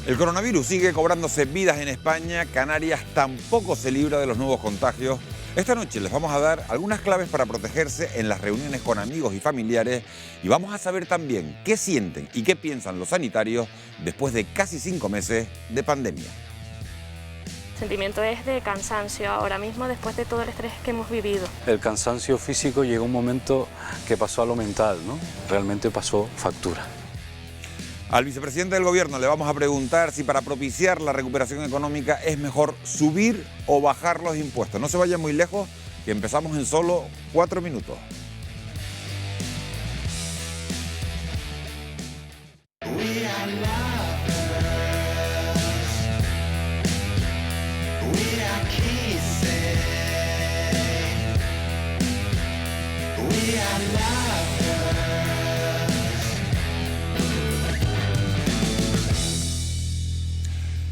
El coronavirus sigue cobrándose vidas en España. Canarias tampoco se libra de los nuevos contagios. Esta noche les vamos a dar algunas claves para protegerse en las reuniones con amigos y familiares y vamos a saber también qué sienten y qué piensan los sanitarios después de casi 5 meses de pandemia. El sentimiento es de cansancio ahora mismo después de todo el estrés que hemos vivido. El cansancio físico llegó un momento que pasó a lo mental, ¿no? Realmente pasó factura. Al vicepresidente del gobierno le vamos a preguntar si para propiciar la recuperación económica es mejor subir o bajar los impuestos. No se vayan muy lejos, que empezamos en solo 4 minutos.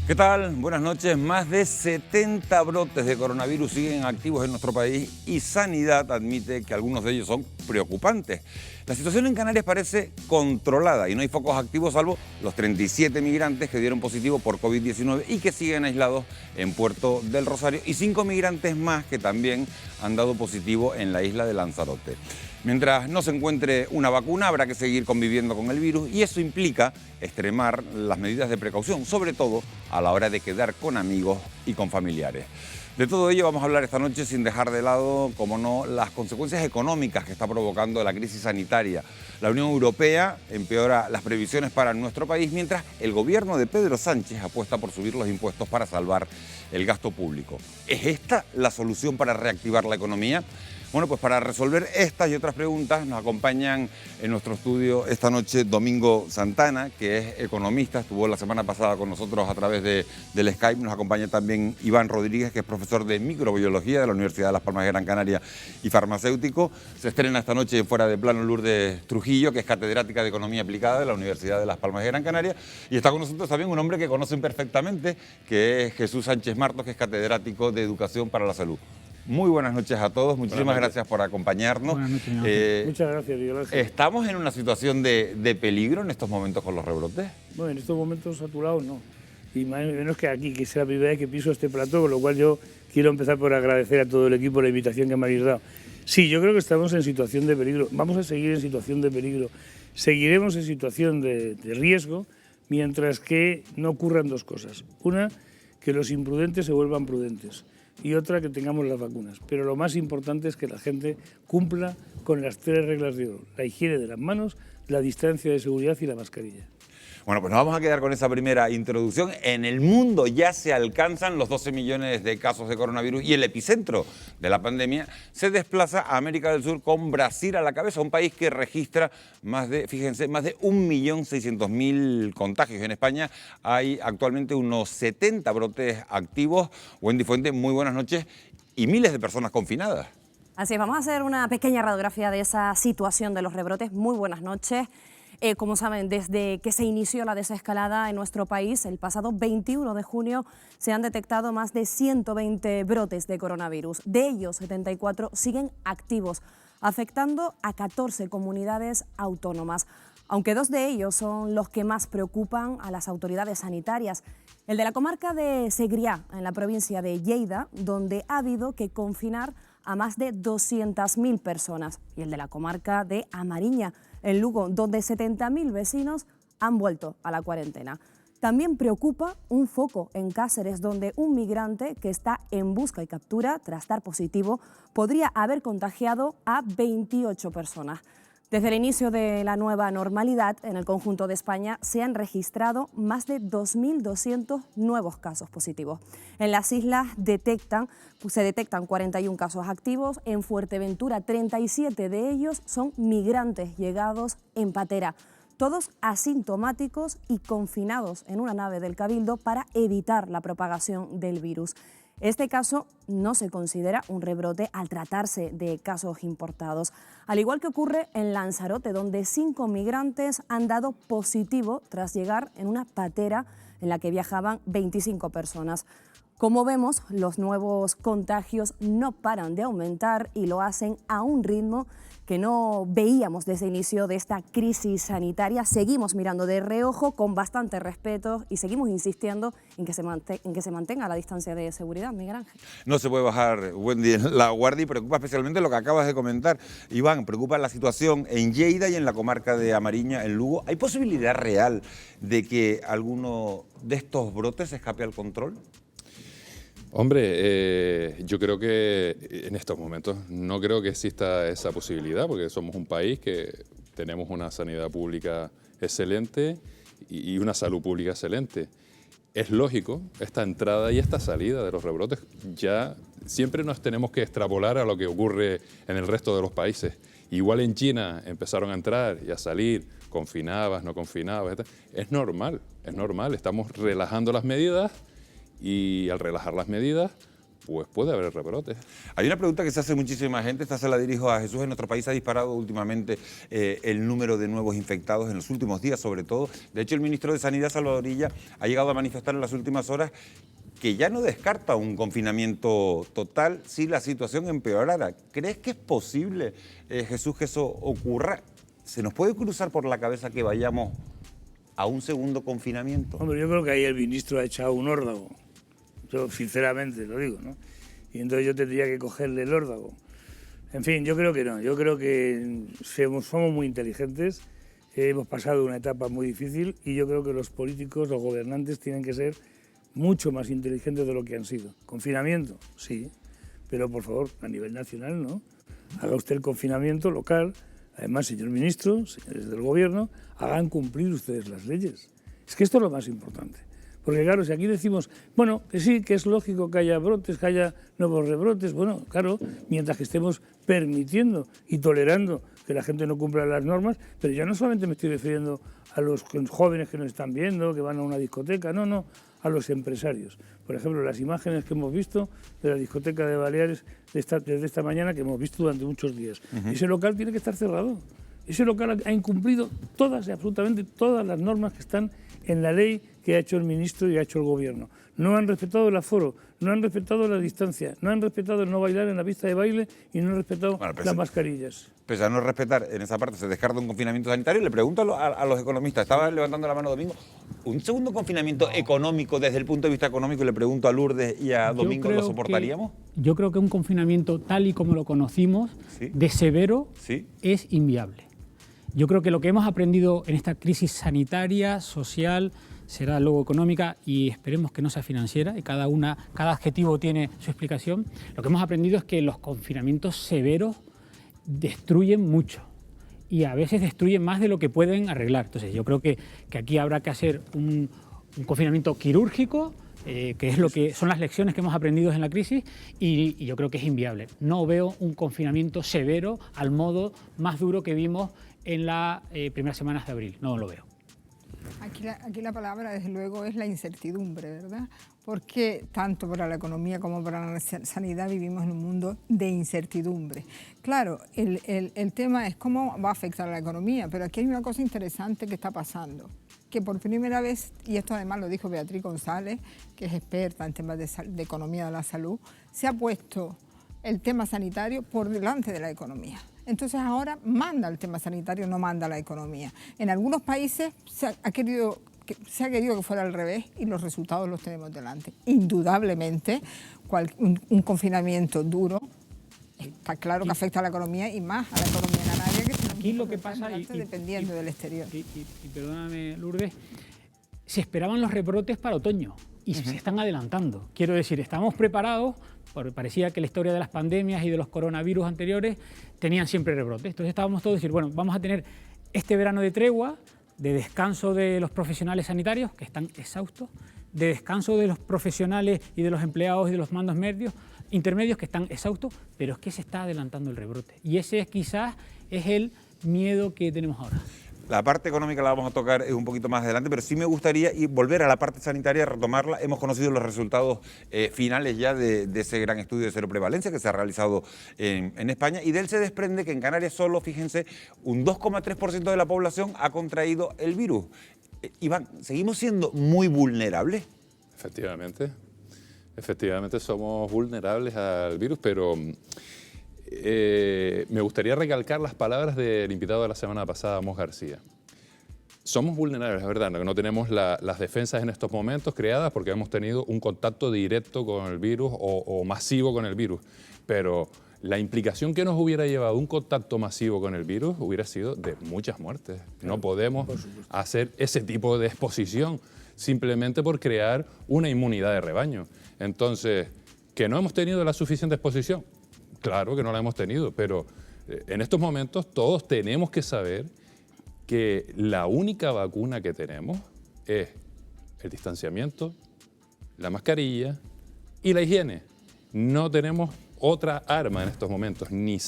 ¿Qué tal? Buenas noches. Más de 70 brotes de coronavirus siguen activos en nuestro país y Sanidad admite que algunos de ellos son preocupantes. La situación en Canarias parece controlada y no hay focos activos salvo los 37 migrantes que dieron positivo por COVID-19 y que siguen aislados en Puerto del Rosario y 5 migrantes más que también han dado positivo en la isla de Lanzarote. Mientras no se encuentre una vacuna, habrá que seguir conviviendo con el virus y eso implica extremar las medidas de precaución, sobre todo a la hora de quedar con amigos y con familiares. De todo ello vamos a hablar esta noche sin dejar de lado, como no, las consecuencias económicas que está provocando la crisis sanitaria. La Unión Europea empeora las previsiones para nuestro país, mientras el gobierno de Pedro Sánchez apuesta por subir los impuestos para salvar el gasto público. ¿Es esta la solución para reactivar la economía? Bueno, pues para resolver estas y otras preguntas nos acompañan en nuestro estudio esta noche Domingo Santana, que es economista, estuvo la semana pasada con nosotros a través del Skype. Nos acompaña también Iván Rodríguez, que es profesor de microbiología de la Universidad de Las Palmas de Gran Canaria y farmacéutico. Se estrena esta noche en Fuera de Plano Lourdes Trujillo, que es catedrática de Economía Aplicada de la Universidad de Las Palmas de Gran Canaria. Y está con nosotros también un hombre que conocen perfectamente, que es Jesús Sánchez Martos, que es catedrático de Educación para la Salud. Muy buenas noches a todos, muchísimas gracias por acompañarnos. Buenas noches, muchas gracias, Miguel Ángel. ¿Estamos en una situación de peligro en estos momentos con los rebrotes? Bueno, en estos momentos saturados no, y menos que aquí, que es la primera vez que piso este plató, con lo cual yo quiero empezar por agradecer a todo el equipo la invitación que me habéis dado. Sí, yo creo que estamos en situación de peligro, vamos a seguir en situación de peligro, seguiremos en situación de riesgo, mientras que no ocurran dos cosas. Una, que los imprudentes se vuelvan prudentes. Y otra, que tengamos las vacunas. Pero lo más importante es que la gente cumpla con las 3 reglas de oro: la higiene de las manos, la distancia de seguridad y la mascarilla. Bueno, pues nos vamos a quedar con esa primera introducción. En el mundo ya se alcanzan los 12 millones de casos de coronavirus y el epicentro de la pandemia se desplaza a América del Sur con Brasil a la cabeza, un país que registra más de 1.600.000 contagios. En España hay actualmente unos 70 brotes activos. Wendy Fuente, muy buenas noches, y miles de personas confinadas. Así es, vamos a hacer una pequeña radiografía de esa situación de los rebrotes. Muy buenas noches. Como saben, desde que se inició la desescalada en nuestro país, el pasado 21 de junio, se han detectado más de 120 brotes de coronavirus. De ellos, 74 siguen activos, afectando a 14 comunidades autónomas, aunque 2 de ellos son los que más preocupan a las autoridades sanitarias. El de la comarca de Segrià, en la provincia de Lleida, donde ha habido que confinar a más de 200.000 personas, y el de la comarca de Amariña, en Lugo, donde 70.000 vecinos han vuelto a la cuarentena. También preocupa un foco en Cáceres, donde un migrante que está en busca y captura tras dar positivo podría haber contagiado a 28 personas. Desde el inicio de la nueva normalidad, en el conjunto de España se han registrado más de 2.200 nuevos casos positivos. En las islas se detectan 41 casos activos, en Fuerteventura 37 de ellos son migrantes llegados en patera, todos asintomáticos y confinados en una nave del Cabildo para evitar la propagación del virus. Este caso no se considera un rebrote al tratarse de casos importados, al igual que ocurre en Lanzarote, donde 5 migrantes han dado positivo tras llegar en una patera en la que viajaban 25 personas. Como vemos, los nuevos contagios no paran de aumentar y lo hacen a un ritmo que no veíamos desde el inicio de esta crisis sanitaria. Seguimos mirando de reojo con bastante respeto y seguimos insistiendo en que se mantenga la distancia de seguridad, Miguel Ángel. No se puede bajar, Wendy, la guardia y preocupa especialmente lo que acabas de comentar. Iván, preocupa la situación en Lleida y en la comarca de Amariña, en Lugo. ¿Hay posibilidad real de que alguno de estos brotes escape al control? Hombre, yo creo que en estos momentos no creo que exista esa posibilidad, porque somos un país que tenemos una sanidad pública excelente y una salud pública excelente. Es lógico esta entrada y esta salida de los rebrotes. Ya siempre nos tenemos que extrapolar a lo que ocurre en el resto de los países. Igual en China empezaron a entrar y a salir, confinabas, no confinabas. Es normal, estamos relajando las medidas. Y al relajar las medidas, pues puede haber rebrotes. Hay una pregunta que se hace muchísima gente, esta se la dirijo a Jesús. En nuestro país ha disparado últimamente el número de nuevos infectados en los últimos días, sobre todo. De hecho, el ministro de Sanidad, Salvador Illa, ha llegado a manifestar en las últimas horas que ya no descarta un confinamiento total si la situación empeorara. ¿Crees que es posible, Jesús, que eso ocurra? ¿Se nos puede cruzar por la cabeza que vayamos a un segundo confinamiento? Hombre, yo creo que ahí el ministro ha echado un órdago. Yo sinceramente lo digo, ¿no? Y entonces yo tendría que cogerle el órdago. En fin, yo creo que no. Yo creo que somos muy inteligentes, hemos pasado una etapa muy difícil y yo creo que los políticos, los gobernantes tienen que ser mucho más inteligentes de lo que han sido. Confinamiento, sí, pero por favor, a nivel nacional, ¿no? Haga usted el confinamiento local. Además, señor ministro, señores del gobierno, hagan cumplir ustedes las leyes. Es que esto es lo más importante. Porque claro, si aquí decimos, bueno, que sí, que es lógico que haya brotes, que haya nuevos rebrotes, bueno, claro, mientras que estemos permitiendo y tolerando que la gente no cumpla las normas, pero yo no solamente me estoy refiriendo a los jóvenes que nos están viendo, que van a una discoteca, no, a los empresarios. Por ejemplo, las imágenes que hemos visto de la discoteca de Baleares desde esta mañana, que hemos visto durante muchos días. Ese local tiene que estar cerrado. Ese local ha incumplido todas y absolutamente todas las normas que están en la ley que ha hecho el ministro y ha hecho el gobierno. No han respetado el aforo, no han respetado la distancia, no han respetado el no bailar en la pista de baile y no han respetado las mascarillas. Pese a no respetar, en esa parte se descarta un confinamiento sanitario. Le pregunto a los economistas, estaba levantando la mano Domingo, ¿un segundo confinamiento económico desde el punto de vista económico? Y le pregunto a Lourdes y a Domingo, ¿lo soportaríamos? Yo creo que un confinamiento tal y como lo conocimos, ¿sí?, de severo, ¿sí?, es inviable. Yo creo que lo que hemos aprendido en esta crisis sanitaria, social, será luego económica y esperemos que no sea financiera, y cada adjetivo tiene su explicación. Lo que hemos aprendido es que los confinamientos severos destruyen mucho y a veces destruyen más de lo que pueden arreglar. Entonces yo creo que aquí habrá que hacer un confinamiento quirúrgico, que es lo que son las lecciones que hemos aprendido en la crisis, y yo creo que es inviable. No veo un confinamiento severo al modo más duro que vimos en las primeras semanas de abril. No lo veo. Aquí la palabra, desde luego, es la incertidumbre, ¿verdad? Porque tanto para la economía como para la sanidad vivimos en un mundo de incertidumbre. Claro, el tema es cómo va a afectar a la economía, pero aquí hay una cosa interesante que está pasando, que por primera vez, y esto además lo dijo Beatriz González, que es experta en temas de economía de la salud, se ha puesto el tema sanitario por delante de la economía. Entonces ahora manda el tema sanitario, no manda la economía. En algunos países se ha querido que fuera al revés y los resultados los tenemos delante. Indudablemente, un confinamiento duro está claro que afecta a la economía y más a la economía canaria, que aquí lo que pasa, dependiendo del exterior. Y perdóname, Lourdes, se esperaban los rebrotes para otoño y se están adelantando. Quiero decir, estamos preparados, porque parecía que la historia de las pandemias y de los coronavirus anteriores tenían siempre rebrotes. Entonces estábamos todos decir, bueno, vamos a tener este verano de tregua, de descanso de los profesionales sanitarios, que están exhaustos, de descanso de los profesionales y de los empleados y de los mandos intermedios, que están exhaustos, pero es que se está adelantando el rebrote. Y ese quizás es el miedo que tenemos ahora. La parte económica la vamos a tocar un poquito más adelante, pero sí me gustaría volver a la parte sanitaria, retomarla. Hemos conocido los resultados finales ya de ese gran estudio de seroprevalencia que se ha realizado en España, y de él se desprende que en Canarias solo, fíjense, un 2,3% de la población ha contraído el virus. Iván, ¿seguimos siendo muy vulnerables? Efectivamente. efectivamente somos vulnerables al virus, pero me gustaría recalcar las palabras del invitado de la semana pasada, Amos García. Somos vulnerables, es verdad, no tenemos las defensas en estos momentos creadas porque hemos tenido un contacto directo con el virus o masivo con el virus, pero la implicación que nos hubiera llevado un contacto masivo con el virus hubiera sido de muchas muertes. No podemos hacer ese tipo de exposición simplemente por crear una inmunidad de rebaño. Entonces, ¿que no hemos tenido la suficiente exposición? Claro que no la hemos tenido, pero en estos momentos todos tenemos que saber que la única vacuna que tenemos es el distanciamiento, la mascarilla y la higiene. No tenemos otra arma en estos momentos, ni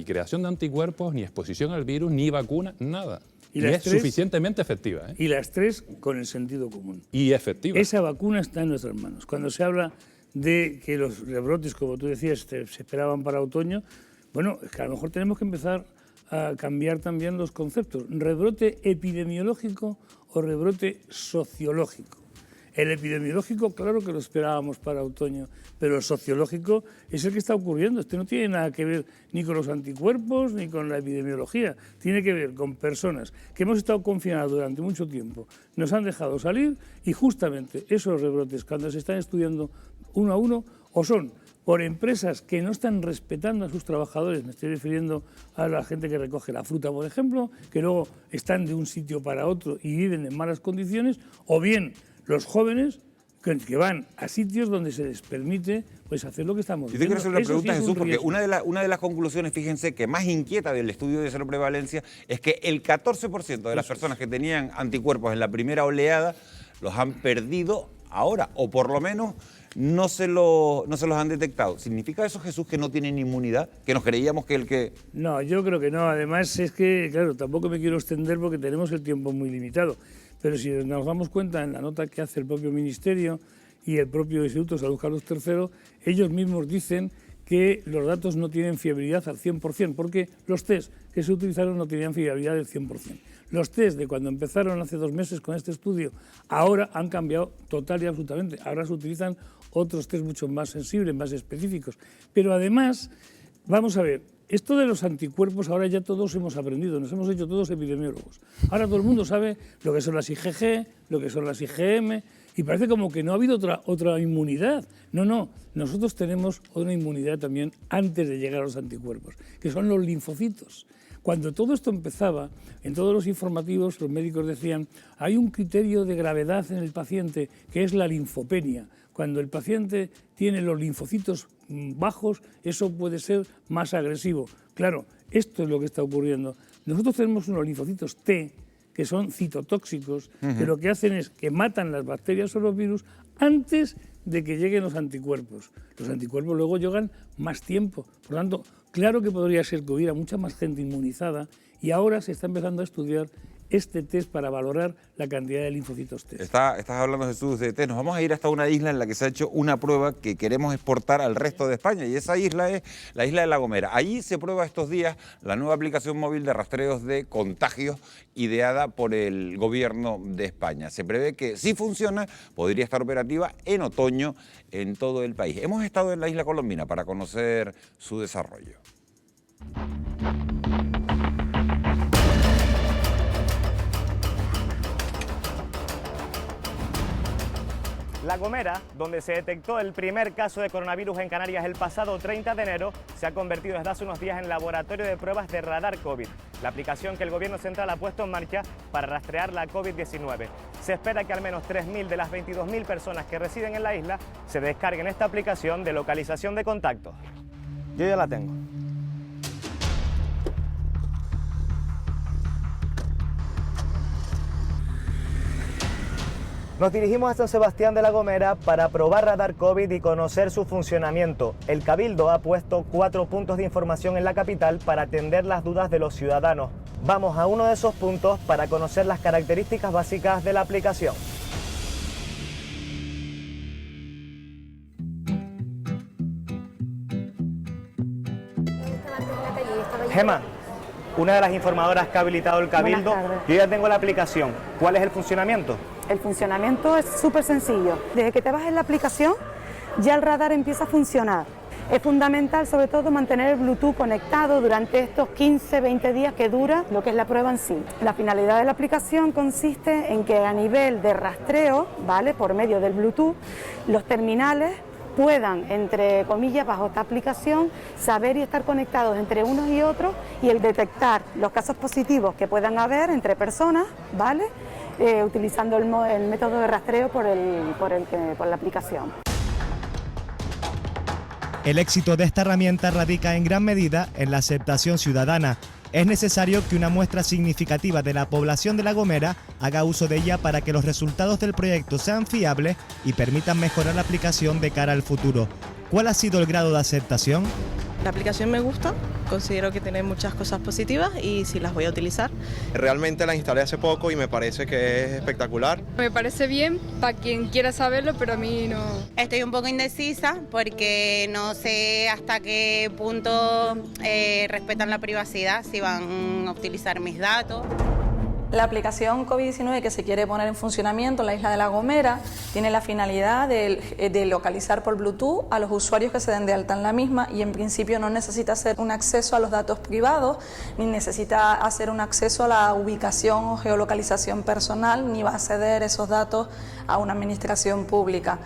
creación de anticuerpos, ni exposición al virus, ni vacuna, nada. Y es suficientemente efectiva. Y las tres con el sentido común. Y efectiva. Esa vacuna está en nuestras manos. Cuando se habla de que los rebrotes, como tú decías, se esperaban para otoño, bueno, es que a lo mejor tenemos que empezar a cambiar también los conceptos. Rebrote epidemiológico o rebrote sociológico. El epidemiológico, claro que lo esperábamos para otoño, pero el sociológico es el que está ocurriendo. Este no tiene nada que ver ni con los anticuerpos ni con la epidemiología. Tiene que ver con personas que hemos estado confinados durante mucho tiempo, nos han dejado salir y justamente esos rebrotes, cuando se están estudiando uno a uno, o son por empresas que no están respetando a sus trabajadores, me estoy refiriendo a la gente que recoge la fruta, por ejemplo, que luego están de un sitio para otro y viven en malas condiciones, o bien los jóvenes que van a sitios donde se les permite pues, hacer lo que estamos viendo. Yo te quiero hacer una pregunta, Jesús, porque una de las conclusiones, fíjense, que más inquieta del estudio de seroprevalencia es que el 14% de las personas que tenían anticuerpos en la primera oleada los han perdido ahora, o por lo menos no se los han detectado. ¿Significa eso, Jesús, que no tienen inmunidad? ¿Que nos creíamos que el que...? No, yo creo que no. Además es que, claro, tampoco me quiero extender porque tenemos el tiempo muy limitado. Pero si nos damos cuenta en la nota que hace el propio Ministerio y el propio Instituto de Salud Carlos III, ellos mismos dicen que los datos no tienen fiabilidad al 100%, porque los test que se utilizaron no tenían fiabilidad del 100%. Los test de cuando empezaron hace 2 meses con este estudio, ahora han cambiado total y absolutamente. Ahora se utilizan otros test mucho más sensibles, más específicos. Pero además, vamos a ver, esto de los anticuerpos ahora ya todos hemos aprendido, nos hemos hecho todos epidemiólogos. Ahora todo el mundo sabe lo que son las IgG, lo que son las IgM, y parece como que no ha habido otra inmunidad. No, nosotros tenemos una inmunidad también antes de llegar a los anticuerpos, que son los linfocitos. Cuando todo esto empezaba, en todos los informativos los médicos decían hay un criterio de gravedad en el paciente que es la linfopenia. Cuando el paciente tiene los linfocitos bajos, eso puede ser más agresivo. Claro, esto es lo que está ocurriendo. Nosotros tenemos unos linfocitos T, que son citotóxicos, que lo que hacen es que matan las bacterias o los virus antes de que lleguen los anticuerpos. Los anticuerpos luego llegan más tiempo. Por lo tanto, claro que podría ser que hubiera mucha más gente inmunizada y ahora se está empezando a estudiar este test para valorar la cantidad de linfocitos T. Estás hablando, Jesús, de test. Nos vamos a ir hasta una isla en la que se ha hecho una prueba que queremos exportar al resto de España, y esa isla es la isla de La Gomera. Allí se prueba estos días la nueva aplicación móvil de rastreos de contagios ideada por el gobierno de España. Se prevé que, si funciona, podría estar operativa en otoño en todo el país. Hemos estado en la isla colombina para conocer su desarrollo. La Gomera, donde se detectó el primer caso de coronavirus en Canarias el pasado 30 de enero, se ha convertido desde hace unos días en laboratorio de pruebas de radar COVID, la aplicación que el gobierno central ha puesto en marcha para rastrear la COVID-19. Se espera que al menos 3.000 de las 22.000 personas que residen en la isla se descarguen esta aplicación de localización de contactos. Yo ya la tengo. Nos dirigimos a San Sebastián de la Gomera para probar radar COVID y conocer su funcionamiento. El Cabildo ha puesto 4 puntos de información en la capital para atender las dudas de los ciudadanos. Vamos a uno de esos puntos para conocer las características básicas de la aplicación. Gemma, una de las informadoras que ha habilitado el Cabildo, yo ya tengo la aplicación. ¿Cuál es el funcionamiento? El funcionamiento es súper sencillo. Desde que te bajes la aplicación, ya el radar empieza a funcionar. Es fundamental sobre todo mantener el Bluetooth conectado durante estos 15-20 días que dura lo que es la prueba en sí. La finalidad de la aplicación consiste en que a nivel de rastreo, ¿vale?, por medio del Bluetooth, los terminales puedan, entre comillas, bajo esta aplicación, saber y estar conectados entre unos y otros y el detectar los casos positivos que puedan haber entre personas, ¿vale?, utilizando el método de rastreo por la aplicación. El éxito de esta herramienta radica en gran medida en la aceptación ciudadana. Es necesario que una muestra significativa de la población de La Gomera haga uso de ella para que los resultados del proyecto sean fiables y permitan mejorar la aplicación de cara al futuro. ¿Cuál ha sido el grado de aceptación? La aplicación me gusta, considero que tiene muchas cosas positivas y sí las voy a utilizar. Realmente la instalé hace poco y me parece que es espectacular. Me parece bien para quien quiera saberlo, pero a mí no. Estoy un poco indecisa porque no sé hasta qué punto respetan la privacidad, si van a utilizar mis datos. La aplicación COVID-19 que se quiere poner en funcionamiento en la isla de La Gomera tiene la finalidad de localizar por Bluetooth a los usuarios que se den de alta en la misma y en principio no necesita hacer un acceso a los datos privados, ni necesita hacer un acceso a la ubicación o geolocalización personal, ni va a ceder esos datos a una administración pública.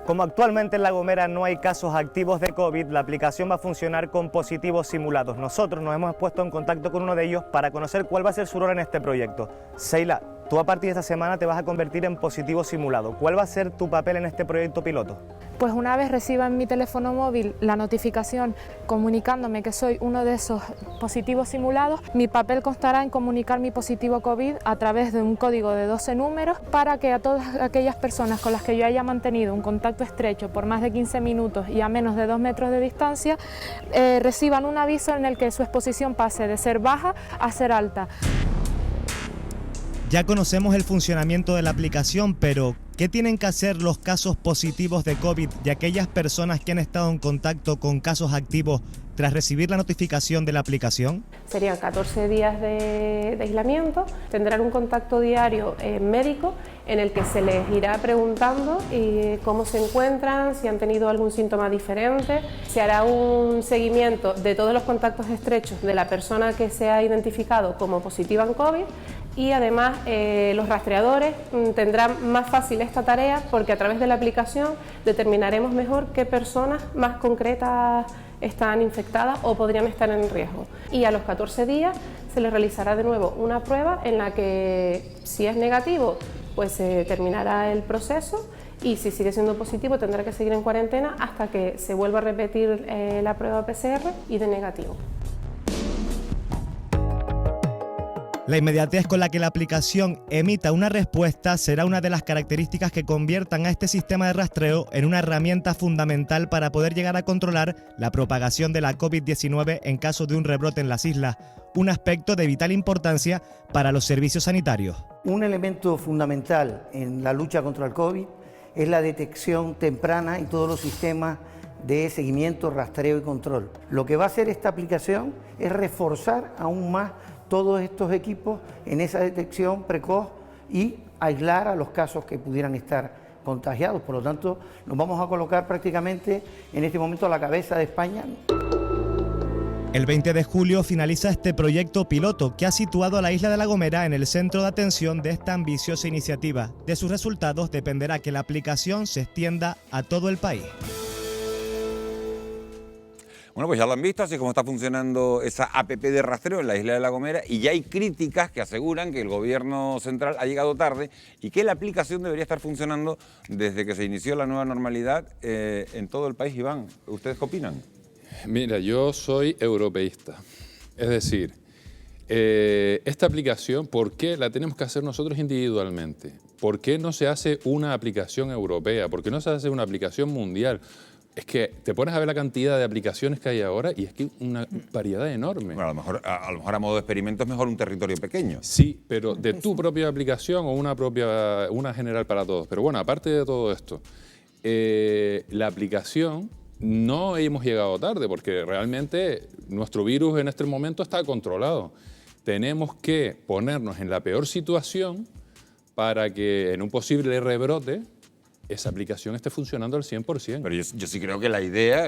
Como actualmente en La Gomera no hay casos activos de COVID, la aplicación va a funcionar con positivos simulados. Nosotros nos hemos puesto en contacto con uno de ellos para conocer cuál va a ser su rol en este proyecto. Seila, tú a partir de esta semana te vas a convertir en positivo simulado. ¿Cuál va a ser tu papel en este proyecto piloto? Pues una vez reciba en mi teléfono móvil la notificación comunicándome que soy uno de esos positivos simulados, mi papel constará en comunicar mi positivo COVID a través de un código de 12 números para que a todas aquellas personas con las que yo haya mantenido un contacto estrecho por más de 15 minutos y a menos de 2 metros de distancia reciban un aviso en el que su exposición pase de ser baja a ser alta. Ya conocemos el funcionamiento de la aplicación, pero ¿qué tienen que hacer los casos positivos de COVID y aquellas personas que han estado en contacto con casos activos tras recibir la notificación de la aplicación? Serían 14 días de aislamiento, tendrán un contacto diario médico en el que se les irá preguntando cómo se encuentran, si han tenido algún síntoma diferente. Se hará un seguimiento de todos los contactos estrechos de la persona que se ha identificado como positiva en COVID y además los rastreadores tendrán más fácil esta tarea porque a través de la aplicación determinaremos mejor qué personas más concretas están infectadas o podrían estar en riesgo. Y a los 14 días se les realizará de nuevo una prueba en la que si es negativo pues se terminará el proceso y si sigue siendo positivo tendrá que seguir en cuarentena hasta que se vuelva a repetir la prueba PCR y de negativo. La inmediatez con la que la aplicación emita una respuesta será una de las características que conviertan a este sistema de rastreo en una herramienta fundamental para poder llegar a controlar la propagación de la COVID-19 en caso de un rebrote en las islas, un aspecto de vital importancia para los servicios sanitarios. Un elemento fundamental en la lucha contra el COVID es la detección temprana y todos los sistemas de seguimiento, rastreo y control. Lo que va a hacer esta aplicación es reforzar aún más todos estos equipos en esa detección precoz y aislar a los casos que pudieran estar contagiados. Por lo tanto, nos vamos a colocar prácticamente en este momento a la cabeza de España. El 20 de julio finaliza este proyecto piloto que ha situado a la isla de La Gomera en el centro de atención de esta ambiciosa iniciativa. De sus resultados dependerá que la aplicación se extienda a todo el país. Bueno, pues ya lo han visto, así como está funcionando esa APP de rastreo en la isla de La Gomera y ya hay críticas que aseguran que el gobierno central ha llegado tarde y que la aplicación debería estar funcionando desde que se inició la nueva normalidad en todo el país. Iván, ¿ustedes qué opinan? Mira, yo soy europeísta, es decir, esta aplicación, ¿por qué la tenemos que hacer nosotros individualmente? ¿Por qué no se hace una aplicación europea? ¿Por qué no se hace una aplicación mundial? Es que te pones a ver la cantidad de aplicaciones que hay ahora y es que una variedad enorme. Bueno, a lo mejor a modo de experimento es mejor un territorio pequeño. Sí, pero de tu propia aplicación o una general para todos. Pero bueno, aparte de todo esto, la aplicación no hemos llegado tarde porque realmente nuestro virus en este momento está controlado. Tenemos que ponernos en la peor situación para que en un posible rebrote esa aplicación esté funcionando al 100%. Pero yo sí creo que la idea,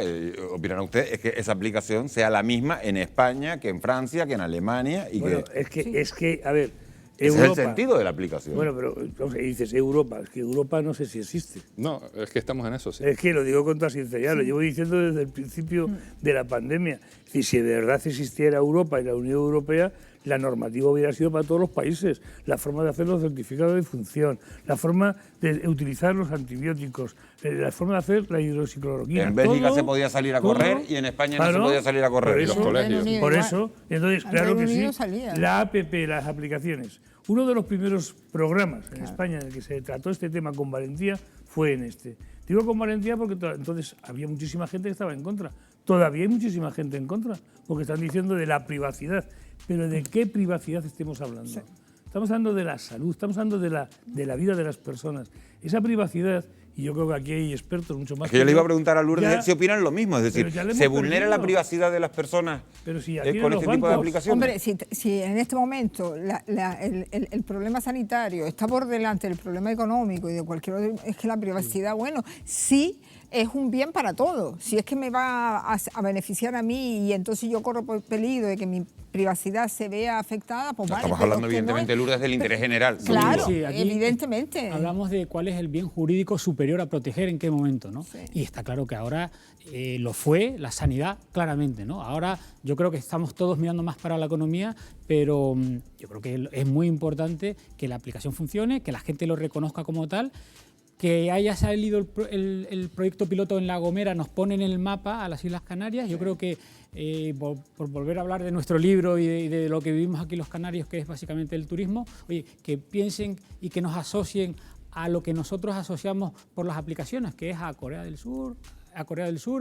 opinan ustedes, es que esa aplicación sea la misma en España que en Francia, que en Alemania. Y bueno, que... es que, a ver, ese Europa, es el sentido de la aplicación. Bueno, pero dices Europa, es que Europa no sé si existe. No, es que estamos en eso, sí. Es que lo digo con toda sinceridad, lo llevo diciendo desde el principio de la pandemia. Es decir, si de verdad existiera Europa y la Unión Europea, la normativa hubiera sido para todos los países. La forma de hacer los certificados de función, la forma de utilizar los antibióticos, la forma de hacer la hidroxicloroquina. En Bélgica se podía salir a correr y en España no se podía salir a correr. Y los colegios. Por eso, entonces, claro que sí, salía. la APP, las aplicaciones. Uno de los primeros programas en España en el que se trató este tema con valentía fue en este. Digo con valentía porque entonces había muchísima gente que estaba en contra. Todavía hay muchísima gente en contra, porque están diciendo de la privacidad. Pero ¿de qué privacidad estemos hablando? Sí. Estamos hablando de la salud, estamos hablando de la vida de las personas. Esa privacidad, y yo creo que aquí hay expertos mucho más... Es que yo le iba a preguntar a Lourdes si opinan lo mismo, es decir, ¿se vulnera la privacidad de las personas con este tipo de aplicaciones? Hombre, si en este momento el problema sanitario está por delante del problema económico y de cualquier otro, es que la privacidad, bueno, sí es un bien para todos. Si es que me va a beneficiar a mí y entonces yo corro por peligro de que mi privacidad se vea afectada, pues vale. Estamos hablando evidentemente, Lourdes, del interés general. Claro, sí, aquí evidentemente. Hablamos de cuál es el bien jurídico superior a proteger en qué momento, ¿no? Sí. Y está claro que ahora lo fue la sanidad claramente, ¿no? Ahora yo creo que estamos todos mirando más para la economía, pero yo creo que es muy importante que la aplicación funcione, que la gente lo reconozca como tal. Que haya salido el proyecto piloto en La Gomera nos pone en el mapa a las Islas Canarias. Yo creo que, por volver a hablar de nuestro libro y de lo que vivimos aquí los canarios, que es básicamente el turismo, oye, que piensen y que nos asocien a lo que nosotros asociamos por las aplicaciones, que es a Corea del Sur,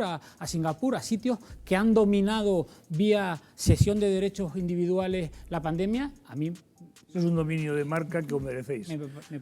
a Singapur, a sitios que han dominado vía cesión de derechos individuales la pandemia. A mí... Es un dominio de marca que os merecéis.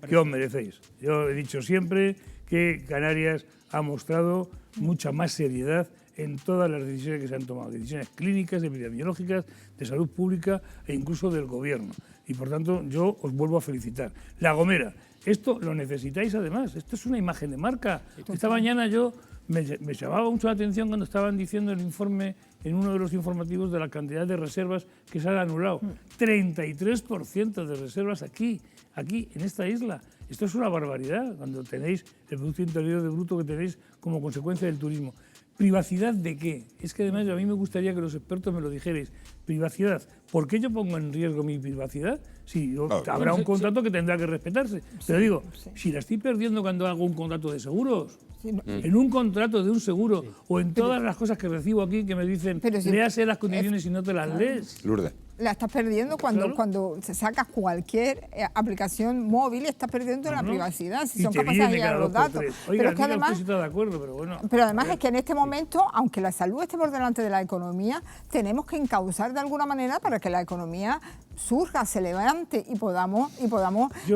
Que os merecéis. Yo he dicho siempre que Canarias ha mostrado mucha más seriedad en todas las decisiones que se han tomado. Decisiones clínicas, epidemiológicas, de salud pública e incluso del gobierno. Y por tanto yo os vuelvo a felicitar. La Gomera, esto lo necesitáis además. Esto es una imagen de marca. Esta mañana yo me llamaba mucho la atención cuando estaban diciendo el informe en uno de los informativos de la cantidad de reservas que se han anulado. 33% de reservas aquí, en esta isla. Esto es una barbaridad cuando tenéis el Producto Interior Bruto que tenéis como consecuencia del turismo. ¿Privacidad de qué? Es que además a mí me gustaría que los expertos me lo dijerais. Privacidad. ¿Por qué yo pongo en riesgo mi privacidad? Sí, habrá un contrato que tendrá que respetarse. Pero digo, si la estoy perdiendo cuando hago un contrato de seguros, en un contrato de un seguro o en todas las cosas que recibo aquí que me dicen, léase las condiciones y no te las lees. Lourdes. La estás perdiendo cuando sacas cualquier aplicación móvil, estás perdiendo la privacidad, si son capaces de llegar los datos. Oiga, pero es que además, está de acuerdo, pero bueno. Pero además es que en este momento, aunque la salud esté por delante de la economía, tenemos que encauzar de alguna manera para que la economía surja, se levante y podamos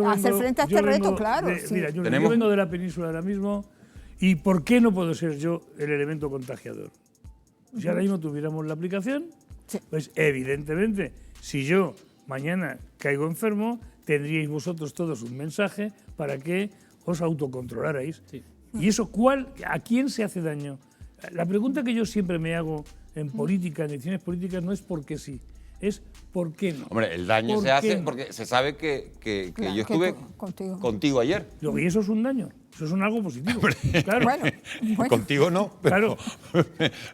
hacer frente a este reto, claro. Mira, yo vengo de la península ahora mismo y ¿por qué no puedo ser yo el elemento contagiador? Si ahora mismo tuviéramos la aplicación, pues evidentemente, si yo mañana caigo enfermo, tendríais vosotros todos un mensaje para que os autocontrolarais. Sí. ¿Y eso a quién se hace daño? La pregunta que yo siempre me hago en política, en decisiones políticas, no es por qué sí, es por qué no. Hombre, el daño se hace porque se sabe que yo estuve contigo ayer. Y eso es un daño. Eso es algo positivo. Claro. Bueno. Contigo no. Pero... Claro.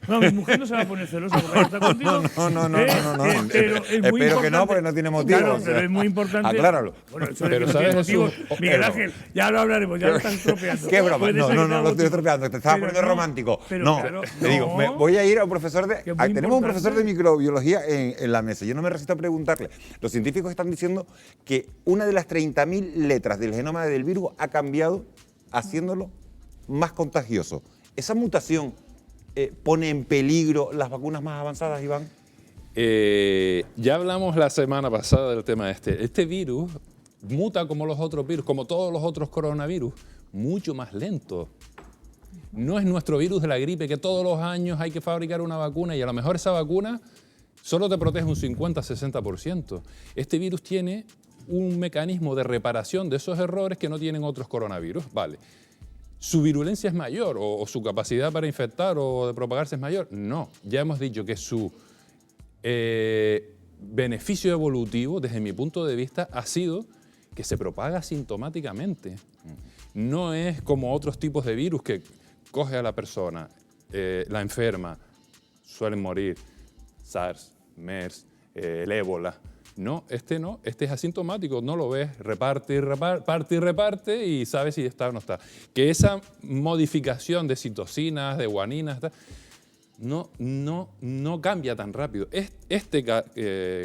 No, mi mujer no se va a poner celosa porque está contigo. No. Pero es muy espero que no, porque no tiene motivo. Claro, pero es muy importante. Acláralo. Bueno, eso pero ¿sabes motivo. Miguel Ángel, ya lo hablaremos, ya lo estás estropeando. ¿Qué broma? No lo estoy estropeando, te estaba poniendo romántico. Te digo, me voy a ir a un profesor de... Tenemos un profesor de microbiología en la mesa. Yo no me resisto a preguntarle. Los científicos están diciendo que una de las 30.000 letras del genoma del virus ha cambiado haciéndolo más contagioso. ¿Esa mutación pone en peligro las vacunas más avanzadas, Iván? Ya hablamos la semana pasada del tema este. Este virus muta como los otros virus, como todos los otros coronavirus, mucho más lento. No es nuestro virus de la gripe, que todos los años hay que fabricar una vacuna y a lo mejor esa vacuna solo te protege un 50-60%. Este virus tiene un mecanismo de reparación de esos errores que no tienen otros coronavirus. Vale. su virulencia es mayor o su capacidad para infectar o de propagarse es mayor. No, ya hemos dicho que su beneficio evolutivo, desde mi punto de vista, ha sido que se propaga asintomáticamente. No es como otros tipos de virus que coge a la persona, la enferma, suelen morir, SARS, MERS, el ébola. No, este es asintomático, no lo ves, reparte y reparte y sabes si está o no está. Que esa modificación de citocinas, de guaninas, no cambia tan rápido.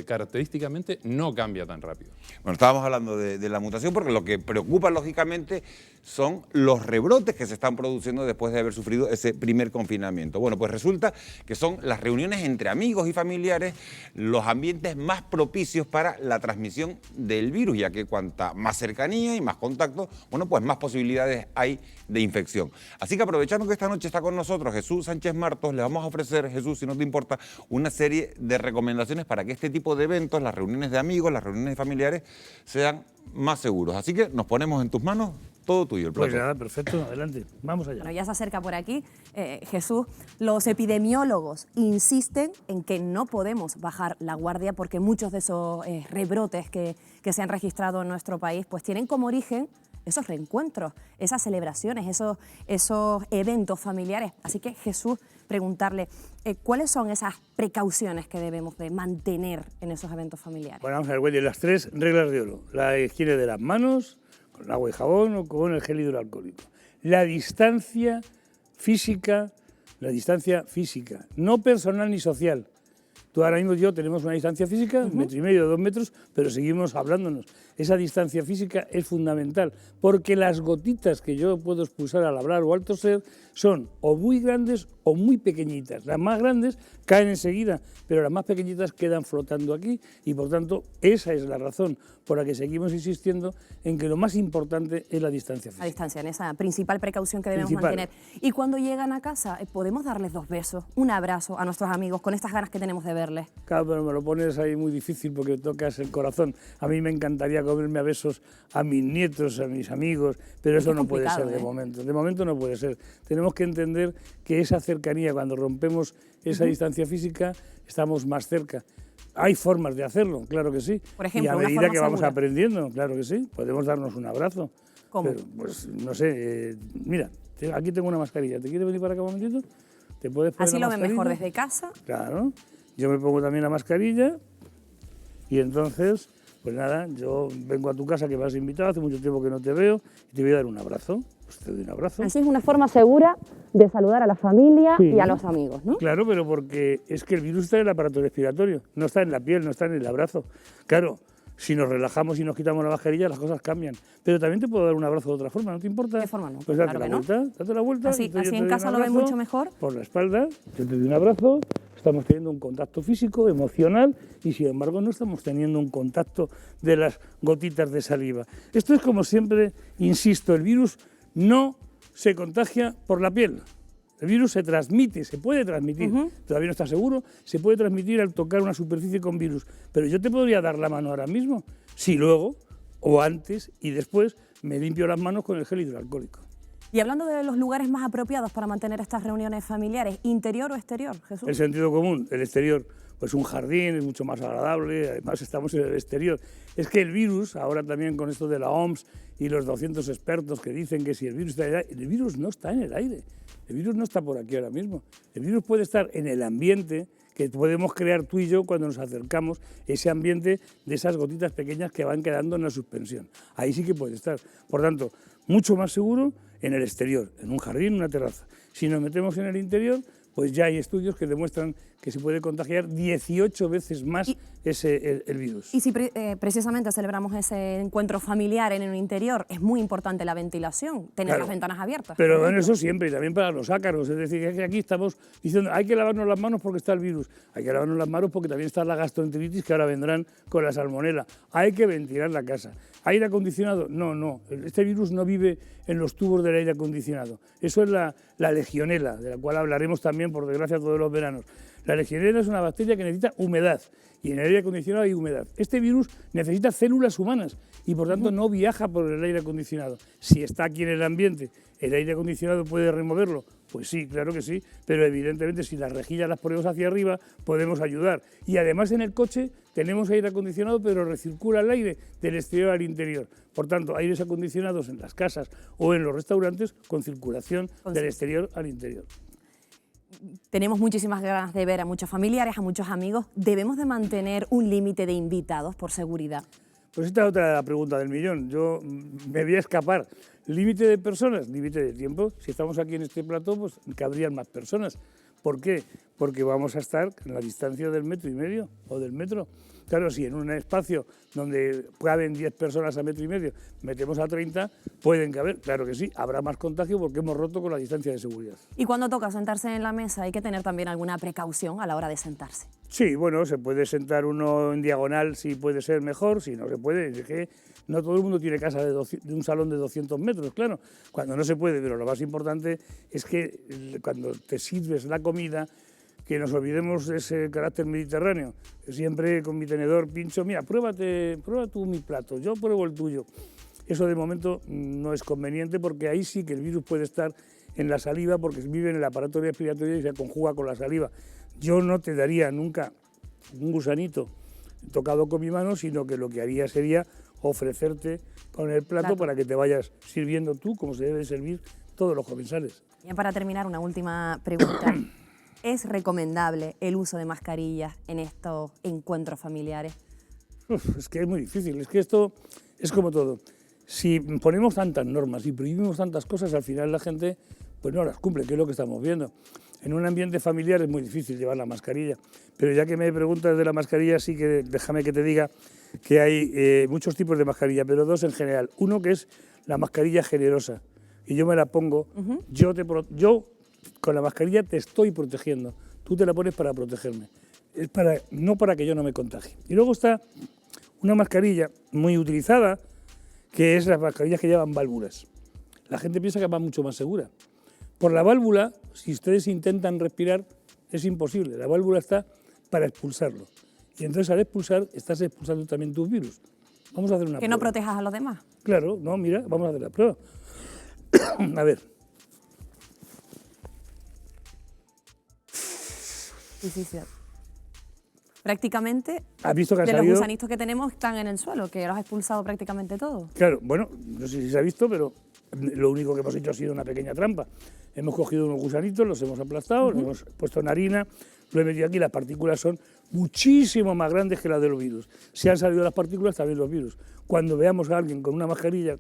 Característicamente no cambia tan rápido. Bueno, estábamos hablando de la mutación porque lo que preocupa lógicamente son los rebrotes que se están produciendo después de haber sufrido ese primer confinamiento. Bueno, pues resulta que son las reuniones entre amigos y familiares los ambientes más propicios para la transmisión del virus, ya que cuanta más cercanía y más contacto, bueno, pues más posibilidades hay de infección. Así que aprovechando que esta noche está con nosotros Jesús Sánchez Martos, le vamos a ofrecer, Jesús, si no te importa, una serie de recomendaciones para que este tipo de eventos, las reuniones de amigos, las reuniones familiares, sean más seguros. Así que nos ponemos en tus manos, todo tuyo el plato. Pues nada, perfecto, adelante, vamos allá. Bueno, ya se acerca por aquí, Jesús. Los epidemiólogos insisten en que no podemos bajar la guardia porque muchos de esos rebrotes que se han registrado en nuestro país pues tienen como origen esos reencuentros, esas celebraciones, esos eventos familiares. Así que, Jesús, preguntarle, ¿cuáles son esas precauciones que debemos de mantener en esos eventos familiares? Bueno, vamos a ver, Wendy, las 3 reglas de oro. La higiene de las manos, con agua y jabón o con el gel hidroalcohólico. La distancia física, no personal ni social. Tú ahora mismo y yo tenemos una distancia física, 1,5 metros, 2 metros, pero seguimos hablándonos. Esa distancia física es fundamental, porque las gotitas que yo puedo expulsar al hablar o al toser son o muy grandes o muy pequeñitas. Las más grandes caen enseguida, pero las más pequeñitas quedan flotando aquí y, por tanto, esa es la razón por la que seguimos insistiendo en que lo más importante es la distancia física. La distancia, en esa principal precaución que debemos mantener. Y cuando llegan a casa, ¿podemos darles 2 besos, un abrazo a nuestros amigos con estas ganas que tenemos de verles? Claro, pero me lo pones ahí muy difícil porque tocas el corazón. A mí me encantaría comerme a besos a mis nietos, a mis amigos, pero eso no puede ser de momento. De momento no puede ser. Tenemos que entender que esa cercanía, cuando rompemos esa distancia física, estamos más cerca. Hay formas de hacerlo, claro que sí. Por ejemplo, y a medida que vamos aprendiendo, claro que sí, podemos darnos un abrazo. ¿Cómo? Pero, pues, no sé, mira, aquí tengo una mascarilla. ¿Te quieres venir para acá un momentito? ¿Te puedes poner así lo ven mejor desde casa. Claro. Yo me pongo también la mascarilla y entonces, pues nada, yo vengo a tu casa que me has invitado, hace mucho tiempo que no te veo, y te voy a dar un abrazo. Pues te doy un abrazo. Así es una forma segura de saludar a la familia y a los amigos, ¿no? Claro, pero porque es que el virus está en el aparato respiratorio, no está en la piel, no está en el abrazo. Claro, si nos relajamos y nos quitamos la mascarilla, las cosas cambian. Pero también te puedo dar un abrazo de otra forma, ¿no te importa? ¿De forma no? Pues date la vuelta, date la vuelta. Así en casa lo ven mucho mejor. Por la espalda, yo te doy un abrazo, estamos teniendo un contacto físico, emocional, y sin embargo no estamos teniendo un contacto de las gotitas de saliva. Esto es como siempre, insisto, el virus no se contagia por la piel. El virus se transmite, se puede transmitir, todavía no está seguro, se puede transmitir al tocar una superficie con virus. Pero yo te podría dar la mano ahora mismo, si luego, o antes y después, me limpio las manos con el gel hidroalcohólico. Y hablando de los lugares más apropiados para mantener estas reuniones familiares, ¿interior o exterior, Jesús? El sentido común, el exterior. Pues un jardín es mucho más agradable, además estamos en el exterior. Es que el virus, ahora también con esto de la OMS y los 200 expertos que dicen que si el virus está en el aire, el virus no está en el aire, el virus no está por aquí ahora mismo. El virus puede estar en el ambiente que podemos crear tú y yo cuando nos acercamos, ese ambiente de esas gotitas pequeñas que van quedando en la suspensión. Ahí sí que puede estar. Por tanto, mucho más seguro en el exterior, en un jardín, una terraza. Si nos metemos en el interior, pues ya hay estudios que demuestran que se puede contagiar 18 veces más el virus. Y si precisamente celebramos ese encuentro familiar en el interior, es muy importante la ventilación, tener las ventanas abiertas. Pero en eso siempre, y también para los ácaros, es decir, que aquí estamos diciendo hay que lavarnos las manos porque está el virus, hay que lavarnos las manos porque también está la gastroenteritis que ahora vendrán con la salmonela, hay que ventilar la casa. ¿Aire acondicionado? No, este virus no vive en los tubos del aire acondicionado, eso es la legionela, de la cual hablaremos también, por desgracia, todos los veranos. La legionela es una bacteria que necesita humedad, y en el aire acondicionado hay humedad. Este virus necesita células humanas y por tanto no viaja por el aire acondicionado. Si está aquí en el ambiente, ¿el aire acondicionado puede removerlo? Pues sí, claro que sí, pero evidentemente si las rejillas las ponemos hacia arriba podemos ayudar. Y además en el coche tenemos aire acondicionado, pero recircula el aire del exterior al interior. Por tanto, aires acondicionados en las casas o en los restaurantes con circulación del exterior al interior. Tenemos muchísimas ganas de ver a muchos familiares, a muchos amigos. ¿Debemos de mantener un límite de invitados por seguridad? Pues esta es otra pregunta del millón. Yo me voy a escapar. ¿Límite de personas? Límite de tiempo. Si estamos aquí en este plató, pues cabrían más personas. ¿Por qué? Porque vamos a estar en la distancia del 1,5 metros o del metro. Claro, si en un espacio donde caben 10 personas a 1,5 metros metemos a 30, pueden caber. Claro que sí, habrá más contagio porque hemos roto con la distancia de seguridad. Y cuando toca sentarse en la mesa hay que tener también alguna precaución a la hora de sentarse. Sí, bueno, se puede sentar uno en diagonal si puede ser mejor, si no se puede. Es que no todo el mundo tiene casa de un salón de 200 metros, claro. Cuando no se puede, pero lo más importante es que cuando te sirves la comida, que nos olvidemos de ese carácter mediterráneo. Siempre con mi tenedor pincho, mira, prueba tú mi plato, yo pruebo el tuyo. Eso de momento no es conveniente porque ahí sí que el virus puede estar en la saliva porque vive en el aparato respiratorio y se conjuga con la saliva. Yo no te daría nunca un gusanito tocado con mi mano, sino que lo que haría sería ofrecerte con el plato para que te vayas sirviendo tú como se debe servir todos los comensales. Y para terminar, una última pregunta. ¿Es recomendable el uso de mascarillas en estos encuentros familiares? Es que es muy difícil, es que esto es como todo. Si ponemos tantas normas y prohibimos tantas cosas, al final la gente pues no las cumple, que es lo que estamos viendo. En un ambiente familiar es muy difícil llevar la mascarilla, pero ya que me preguntas de la mascarilla, sí que déjame que te diga que hay muchos tipos de mascarilla, pero dos en general. Uno que es la mascarilla generosa, y yo me la pongo, yo con la mascarilla te estoy protegiendo, tú te la pones para protegerme, no para que yo no me contagie. Y luego está una mascarilla muy utilizada, que es las mascarillas que llevan válvulas. La gente piensa que va mucho más segura. Por la válvula, si ustedes intentan respirar, es imposible. La válvula está para expulsarlo. Y entonces al expulsar, estás expulsando también tus virus. Vamos a hacer una prueba. ¿Que no protejas a los demás? Claro, no, mira, vamos a hacer la prueba. A ver. Sí. Prácticamente, ¿has visto que de salido? Los gusanitos que tenemos están en el suelo, que los has expulsado prácticamente todos. Claro, bueno, no sé si se ha visto, pero lo único que hemos hecho ha sido una pequeña trampa. Hemos cogido unos gusanitos, los hemos aplastado, los hemos puesto en harina, lo he metido aquí, las partículas son muchísimo más grandes que las de los virus. Si han salido las partículas, también los virus. Cuando veamos a alguien con una mascarilla,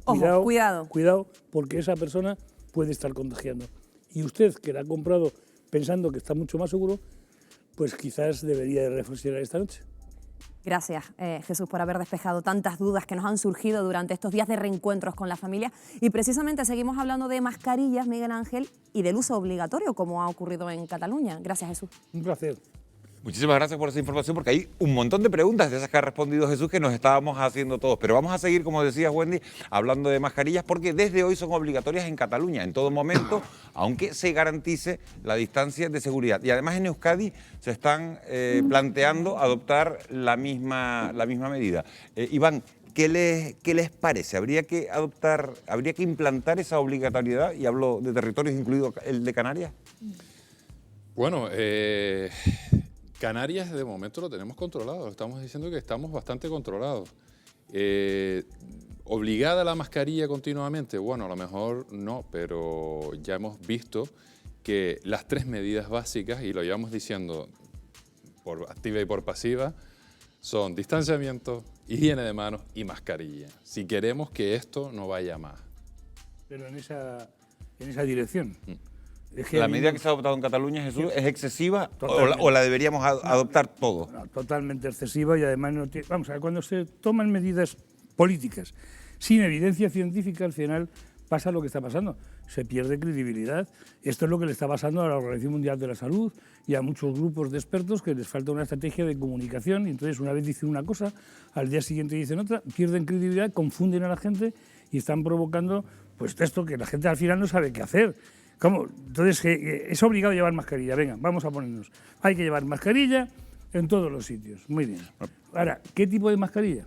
cuidado, porque esa persona puede estar contagiando. Y usted, que la ha comprado pensando que está mucho más seguro, pues quizás debería de reflexionar esta noche. Gracias, Jesús, por haber despejado tantas dudas que nos han surgido durante estos días de reencuentros con la familia. Y precisamente seguimos hablando de mascarillas, Miguel Ángel, y del uso obligatorio, como ha ocurrido en Cataluña. Gracias, Jesús. Un placer. Muchísimas gracias por esa información, porque hay un montón de preguntas de esas que ha respondido Jesús que nos estábamos haciendo todos. Pero vamos a seguir, como decía Wendy, hablando de mascarillas, porque desde hoy son obligatorias en Cataluña, en todo momento, aunque se garantice la distancia de seguridad. Y además en Euskadi se están planteando adoptar la misma medida. Iván, ¿qué les parece? ¿Habría que implantar esa obligatoriedad? Y hablo de territorios, incluido el de Canarias. Bueno, Canarias de momento lo tenemos controlado, estamos diciendo que estamos bastante controlados. ¿Obligada la mascarilla continuamente? Bueno, a lo mejor no, pero ya hemos visto que las 3 medidas básicas, y lo llevamos diciendo por activa y por pasiva, son distanciamiento, higiene de manos y mascarilla. Si queremos que esto no vaya más. Pero en esa dirección. ¿La medida que se ha adoptado en Cataluña, Jesús, es excesiva o la deberíamos adoptar todos? No, totalmente excesiva y además no tiene... Vamos a ver, cuando se toman medidas políticas sin evidencia científica, al final pasa lo que está pasando. Se pierde credibilidad. Esto es lo que le está pasando a la Organización Mundial de la Salud y a muchos grupos de expertos que les falta una estrategia de comunicación y entonces una vez dicen una cosa, al día siguiente dicen otra, pierden credibilidad, confunden a la gente y están provocando pues esto que la gente al final no sabe qué hacer. ¿Cómo? Entonces, es obligado llevar mascarilla. Venga, vamos a ponernos. Hay que llevar mascarilla en todos los sitios. Muy bien. Ahora, ¿qué tipo de mascarilla?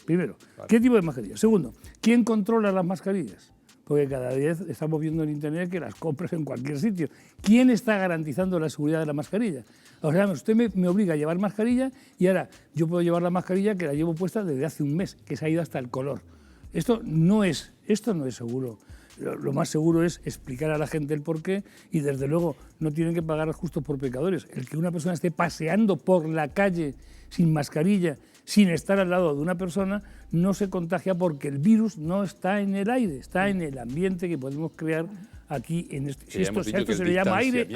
Primero, ¿qué tipo de mascarilla? Segundo, ¿quién controla las mascarillas? Porque cada vez estamos viendo en Internet que las compras en cualquier sitio. ¿Quién está garantizando la seguridad de la mascarilla? O sea, usted me obliga a llevar mascarilla y ahora yo puedo llevar la mascarilla que la llevo puesta desde hace un mes, que se ha ido hasta el color. Esto no es seguro. Lo más seguro es explicar a la gente el porqué y, desde luego, no tienen que pagar justos por pecadores. El que una persona esté paseando por la calle sin mascarilla, sin estar al lado de una persona, no se contagia porque el virus no está en el aire, está en el ambiente que podemos crear aquí en este. Si esto se le llama aire.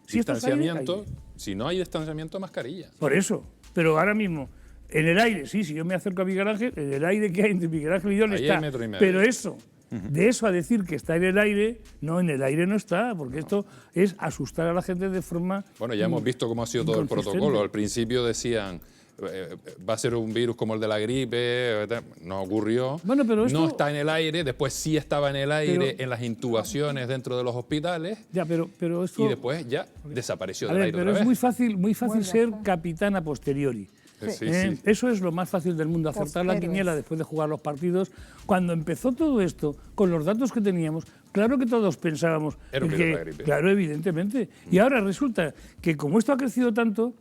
Si esto es aire, aire. Si no hay distanciamiento, mascarilla. Por eso. Pero ahora mismo, en el aire, sí, si yo me acerco a Miguel Ángel, en el aire que hay entre Miguel Ángel y yo está. Pero eso, de eso a decir que está en el aire no está, porque esto es asustar a la gente de forma. Bueno, ya hemos visto cómo ha sido todo el protocolo. Al principio decían, va a ser un virus como el de la gripe, no ocurrió. Bueno, pero esto, no está en el aire, después sí estaba en el aire, en las intubaciones dentro de los hospitales. Ya, pero esto, y después ya desapareció del aire pero otra es vez. muy fácil ser capitán a posteriori. Sí. Eso es lo más fácil del mundo, acertar la quiniela después de jugar los partidos. Cuando empezó todo esto, con los datos que teníamos, claro que todos pensábamos Era un virus de la gripe. Claro, evidentemente. Y ahora resulta que como esto ha crecido tanto,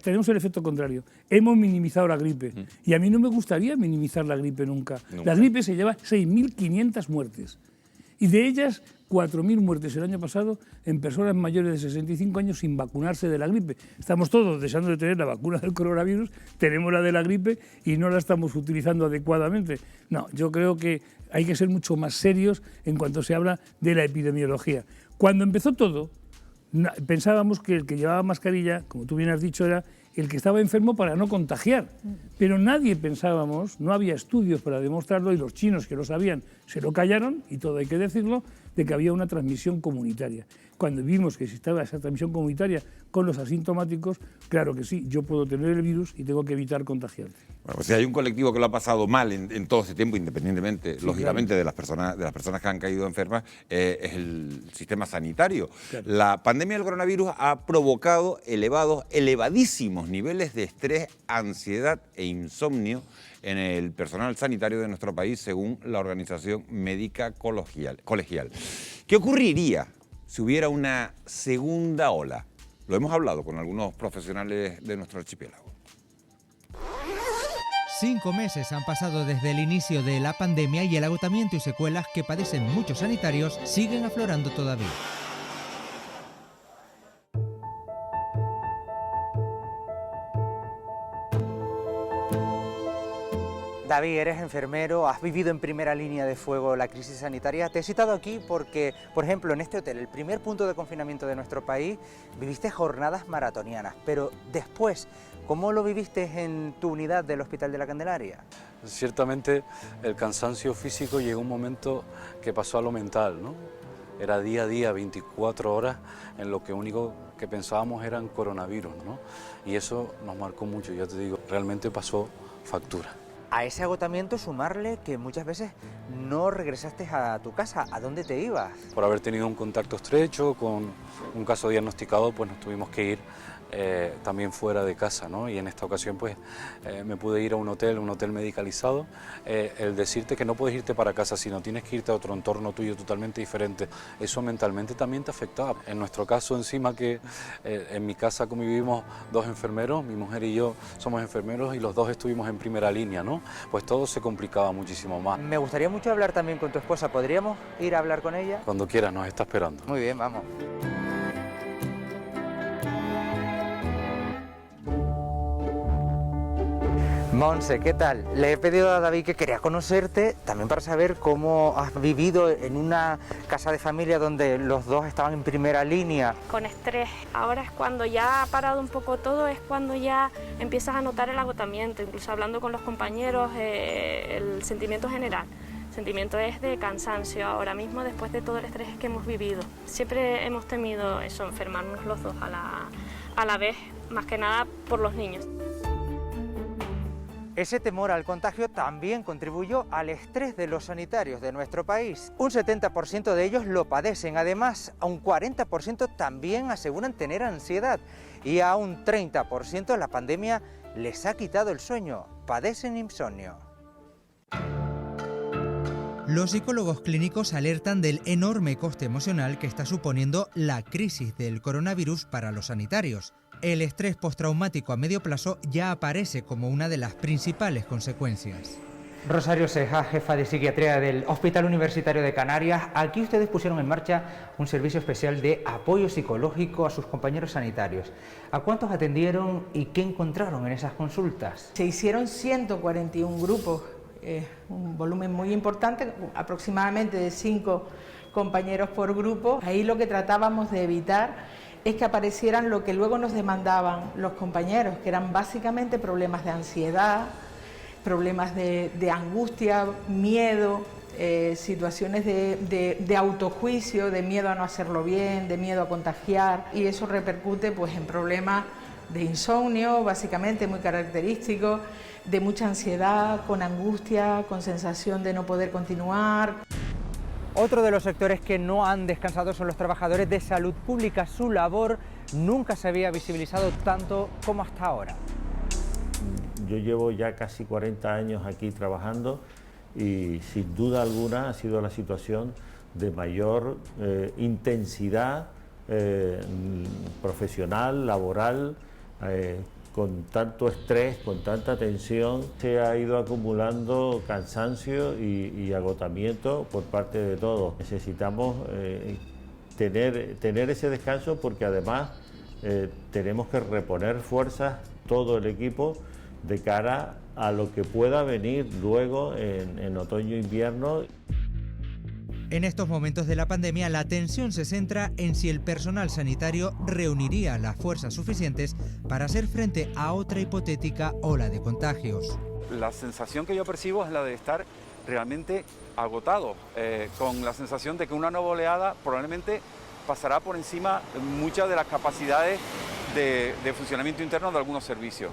tenemos el efecto contrario. Hemos minimizado la gripe. Y a mí no me gustaría minimizar la gripe nunca. La gripe se lleva 6.500 muertes. Y de ellas, 4.000 muertes el año pasado en personas mayores de 65 años sin vacunarse de la gripe. Estamos todos deseando de tener la vacuna del coronavirus, tenemos la de la gripe y no la estamos utilizando adecuadamente. No, yo creo que hay que ser mucho más serios en cuanto se habla de la epidemiología. Cuando empezó todo, pensábamos que el que llevaba mascarilla, como tú bien has dicho, era el que estaba enfermo para no contagiar. Pero nadie pensábamos, no había estudios para demostrarlo, y los chinos que lo sabían se lo callaron, y todo hay que decirlo, de que había una transmisión comunitaria. Cuando vimos que existía esa transmisión comunitaria con los asintomáticos, claro que sí, yo puedo tener el virus y tengo que evitar contagiarme. Bueno, pues si hay un colectivo que lo ha pasado mal en todo ese tiempo, independientemente, sí, lógicamente, claro, de las personas que han caído enfermas, es el sistema sanitario. Claro. La pandemia del coronavirus ha provocado elevadísimos niveles de estrés, ansiedad e insomnio en el personal sanitario de nuestro país, según la Organización Médica Colegial. ¿Qué ocurriría si hubiera una segunda ola? Lo hemos hablado con algunos profesionales de nuestro archipiélago. 5 meses han pasado desde el inicio de la pandemia y el agotamiento y secuelas que padecen muchos sanitarios siguen aflorando todavía. David, eres enfermero, has vivido en primera línea de fuego la crisis sanitaria. Te he citado aquí porque, por ejemplo, en este hotel, el primer punto de confinamiento de nuestro país, viviste jornadas maratonianas. Pero después, ¿cómo lo viviste en tu unidad del Hospital de la Candelaria? Ciertamente el cansancio físico llegó un momento que pasó a lo mental, ¿no? Era día a día, 24 horas, en lo que único que pensábamos eran coronavirus, ¿no? Y eso nos marcó mucho, ya te digo, realmente pasó factura. A ese agotamiento sumarle que muchas veces no regresaste a tu casa. ¿A dónde te ibas? Por haber tenido un contacto estrecho con un caso diagnosticado, pues nos tuvimos que ir también fuera de casa, ¿no? Y en esta ocasión pues me pude ir a un hotel medicalizado. El decirte que no puedes irte para casa, sino tienes que irte a otro entorno tuyo totalmente diferente, eso mentalmente también te afectaba. En nuestro caso encima que en mi casa convivimos 2 enfermeros, mi mujer y yo somos enfermeros y los 2 estuvimos en primera línea, ¿no? Pues todo se complicaba muchísimo más. Me gustaría mucho hablar también con tu esposa, ¿podríamos ir a hablar con ella? Cuando quieras, nos está esperando. Muy bien, vamos. Monse, ¿qué tal? Le he pedido a David que quería conocerte, también para saber cómo has vivido en una casa de familia donde los 2 estaban en primera línea. Con estrés. Ahora es cuando ya ha parado un poco todo, es cuando ya empiezas a notar el agotamiento, incluso hablando con los compañeros, el sentimiento general. El sentimiento es de cansancio ahora mismo después de todo el estrés que hemos vivido. Siempre hemos temido eso, enfermarnos los 2 a la vez, más que nada por los niños. Ese temor al contagio también contribuyó al estrés de los sanitarios de nuestro país. Un 70% de ellos lo padecen. Además, a un 40% también aseguran tener ansiedad. Y a un 30% la pandemia les ha quitado el sueño. Padecen insomnio. Los psicólogos clínicos alertan del enorme coste emocional que está suponiendo la crisis del coronavirus para los sanitarios. El estrés postraumático a medio plazo ya aparece como una de las principales consecuencias. Rosario Ceja, jefa de psiquiatría del Hospital Universitario de Canarias. Aquí ustedes pusieron en marcha un servicio especial de apoyo psicológico a sus compañeros sanitarios. ¿A cuántos atendieron y qué encontraron en esas consultas? Se hicieron 141 grupos, un volumen muy importante, aproximadamente de 5 compañeros por grupo. Ahí lo que tratábamos de evitar es que aparecieran lo que luego nos demandaban los compañeros, que eran básicamente problemas de ansiedad, problemas de angustia, miedo, situaciones de autojuicio, de miedo a no hacerlo bien, de miedo a contagiar, y eso repercute pues en problemas de insomnio, básicamente muy característico, de mucha ansiedad, con angustia, con sensación de no poder continuar. Otro de los sectores que no han descansado son los trabajadores de salud pública. Su labor nunca se había visibilizado tanto como hasta ahora. Yo llevo ya casi 40 años aquí trabajando y sin duda alguna ha sido la situación de mayor intensidad profesional, laboral, con tanto estrés, con tanta tensión. Se ha ido acumulando cansancio y agotamiento por parte de todos. Necesitamos tener ese descanso porque además tenemos que reponer fuerzas todo el equipo de cara a lo que pueda venir luego en otoño e invierno. En estos momentos de la pandemia, la atención se centra en si el personal sanitario reuniría las fuerzas suficientes para hacer frente a otra hipotética ola de contagios. La sensación que yo percibo es la de estar realmente agotado, con la sensación de que una nueva oleada probablemente pasará por encima muchas de las capacidades de funcionamiento interno de algunos servicios.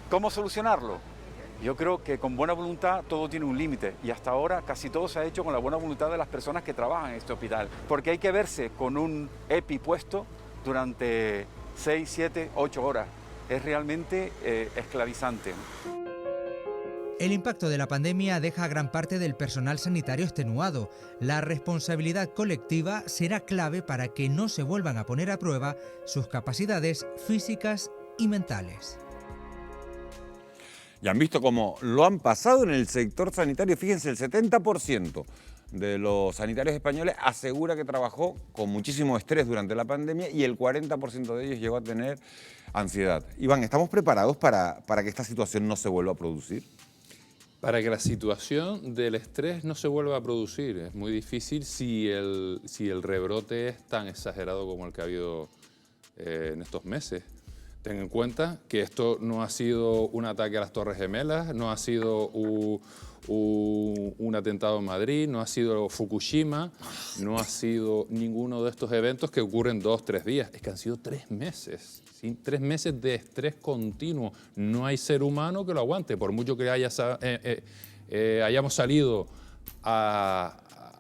¿Cómo solucionarlo? Yo creo que con buena voluntad todo tiene un límite y hasta ahora casi todo se ha hecho con la buena voluntad de las personas que trabajan en este hospital, porque hay que verse con un EPI puesto durante 6, 7, 8 horas. Es realmente esclavizante. El impacto de la pandemia deja a gran parte del personal sanitario extenuado. La responsabilidad colectiva será clave para que no se vuelvan a poner a prueba sus capacidades físicas y mentales. Ya han visto cómo lo han pasado en el sector sanitario. Fíjense, el 70% de los sanitarios españoles asegura que trabajó con muchísimo estrés durante la pandemia y el 40% de ellos llegó a tener ansiedad. Iván, ¿estamos preparados para que esta situación no se vuelva a producir? Para que la situación del estrés no se vuelva a producir. Es muy difícil si el rebrote es tan exagerado como el que ha habido en estos meses. Ten en cuenta que esto no ha sido un ataque a las Torres Gemelas, no ha sido un atentado en Madrid, no ha sido Fukushima, no ha sido ninguno de estos eventos que ocurren 2 o 3 días. Es que han sido 3 meses, ¿sí? 3 meses de estrés continuo. No hay ser humano que lo aguante, por mucho que hayamos salido a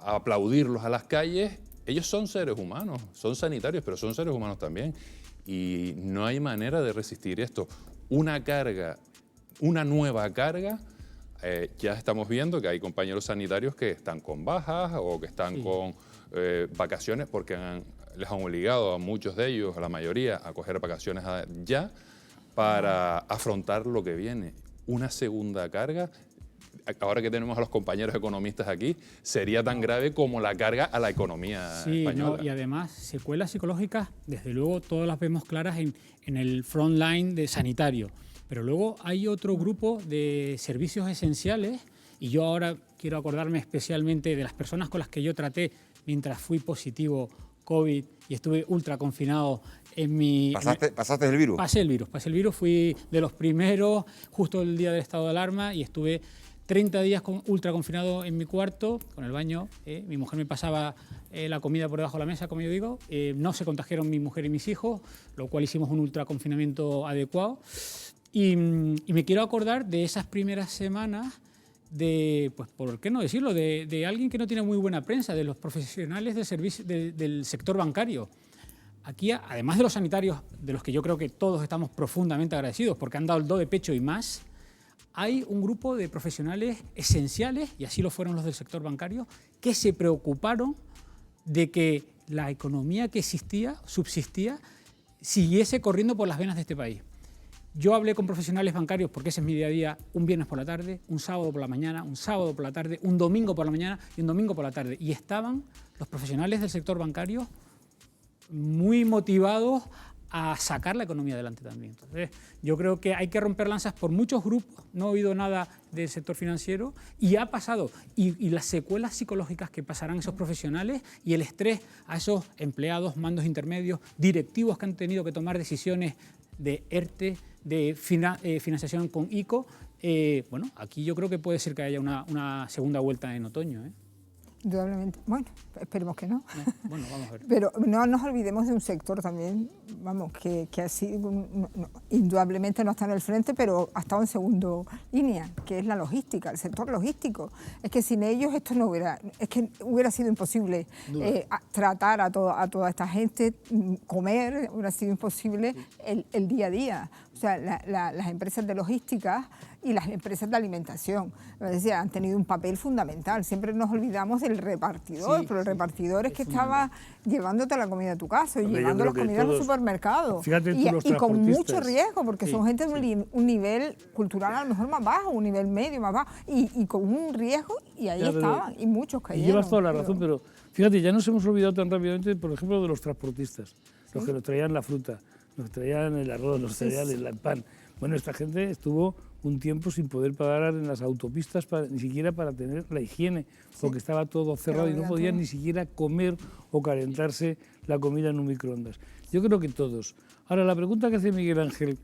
aplaudirlos a las calles. Ellos son seres humanos, son sanitarios, pero son seres humanos también. Y no hay manera de resistir esto. Una nueva carga, ya estamos viendo que hay compañeros sanitarios que están con bajas o que están con vacaciones porque les han obligado a muchos de ellos, a la mayoría, a coger vacaciones ya para afrontar lo que viene. Una segunda carga, ahora que tenemos a los compañeros economistas aquí, sería tan grave como la carga a la economía española. Y además, secuelas psicológicas, desde luego, todas las vemos claras en el front line de sanitario. Pero luego hay otro grupo de servicios esenciales, y yo ahora quiero acordarme especialmente de las personas con las que yo traté mientras fui positivo COVID y estuve ultra confinado en mi... ¿Pasaste el virus? Pasé el virus, fui de los primeros, justo el día del estado de alarma, y estuve 30 días ultra confinado en mi cuarto, con el baño. Mi mujer me pasaba la comida por debajo de la mesa, como yo digo. No se contagiaron mi mujer y mis hijos, lo cual hicimos un ultra confinamiento adecuado. Y me quiero acordar de esas primeras semanas de, pues por qué no decirlo, de alguien que no tiene muy buena prensa, de los profesionales del sector bancario. Aquí, además de los sanitarios, de los que yo creo que todos estamos profundamente agradecidos porque han dado el do de pecho y más, hay un grupo de profesionales esenciales, y así lo fueron los del sector bancario, que se preocuparon de que la economía que subsistía, siguiese corriendo por las venas de este país. Yo hablé con profesionales bancarios, porque ese es mi día a día, un viernes por la tarde, un sábado por la mañana, un sábado por la tarde, un domingo por la mañana y un domingo por la tarde. Y estaban los profesionales del sector bancario muy motivados a sacar la economía adelante también. Entonces, yo creo que hay que romper lanzas por muchos grupos. No he oído nada del sector financiero y ha pasado. Y las secuelas psicológicas que pasarán esos profesionales y el estrés a esos empleados, mandos intermedios, directivos que han tenido que tomar decisiones de ERTE, de financiación con ICO. Bueno, aquí yo creo que puede ser que haya una segunda vuelta en otoño, ¿eh? Indudablemente. Bueno, esperemos que no. Bueno, vamos a ver. Pero no nos olvidemos de un sector también, vamos, que así indudablemente no está en el frente, pero ha estado en segunda línea, que es la logística, el sector logístico. Es que sin ellos esto no hubiera sido imposible tratar a toda esta gente, comer, hubiera sido imposible el día a día. O sea, las empresas de logística y las empresas de alimentación, es decir, han tenido un papel fundamental. Siempre nos olvidamos del repartidor, pero el repartidor es que estaba llevándote la comida a tu casa y llevando la comida al supermercado. Y con mucho riesgo, porque son gente de un nivel cultural a lo mejor más bajo, un nivel medio más bajo, y con un riesgo, y ahí estaban, y muchos cayeron. Y llevas toda la razón, pero fíjate, ya nos hemos olvidado tan rápidamente, por ejemplo, de los transportistas, los que nos traían la fruta, nos traían el arroz, los cereales, el pan. Bueno, esta gente estuvo un tiempo sin poder parar en las autopistas ni siquiera para tener la higiene, porque estaba todo cerrado y no podían ni siquiera comer o calentarse la comida en un microondas. Yo creo que todos. Ahora, la pregunta que hace Miguel Ángel,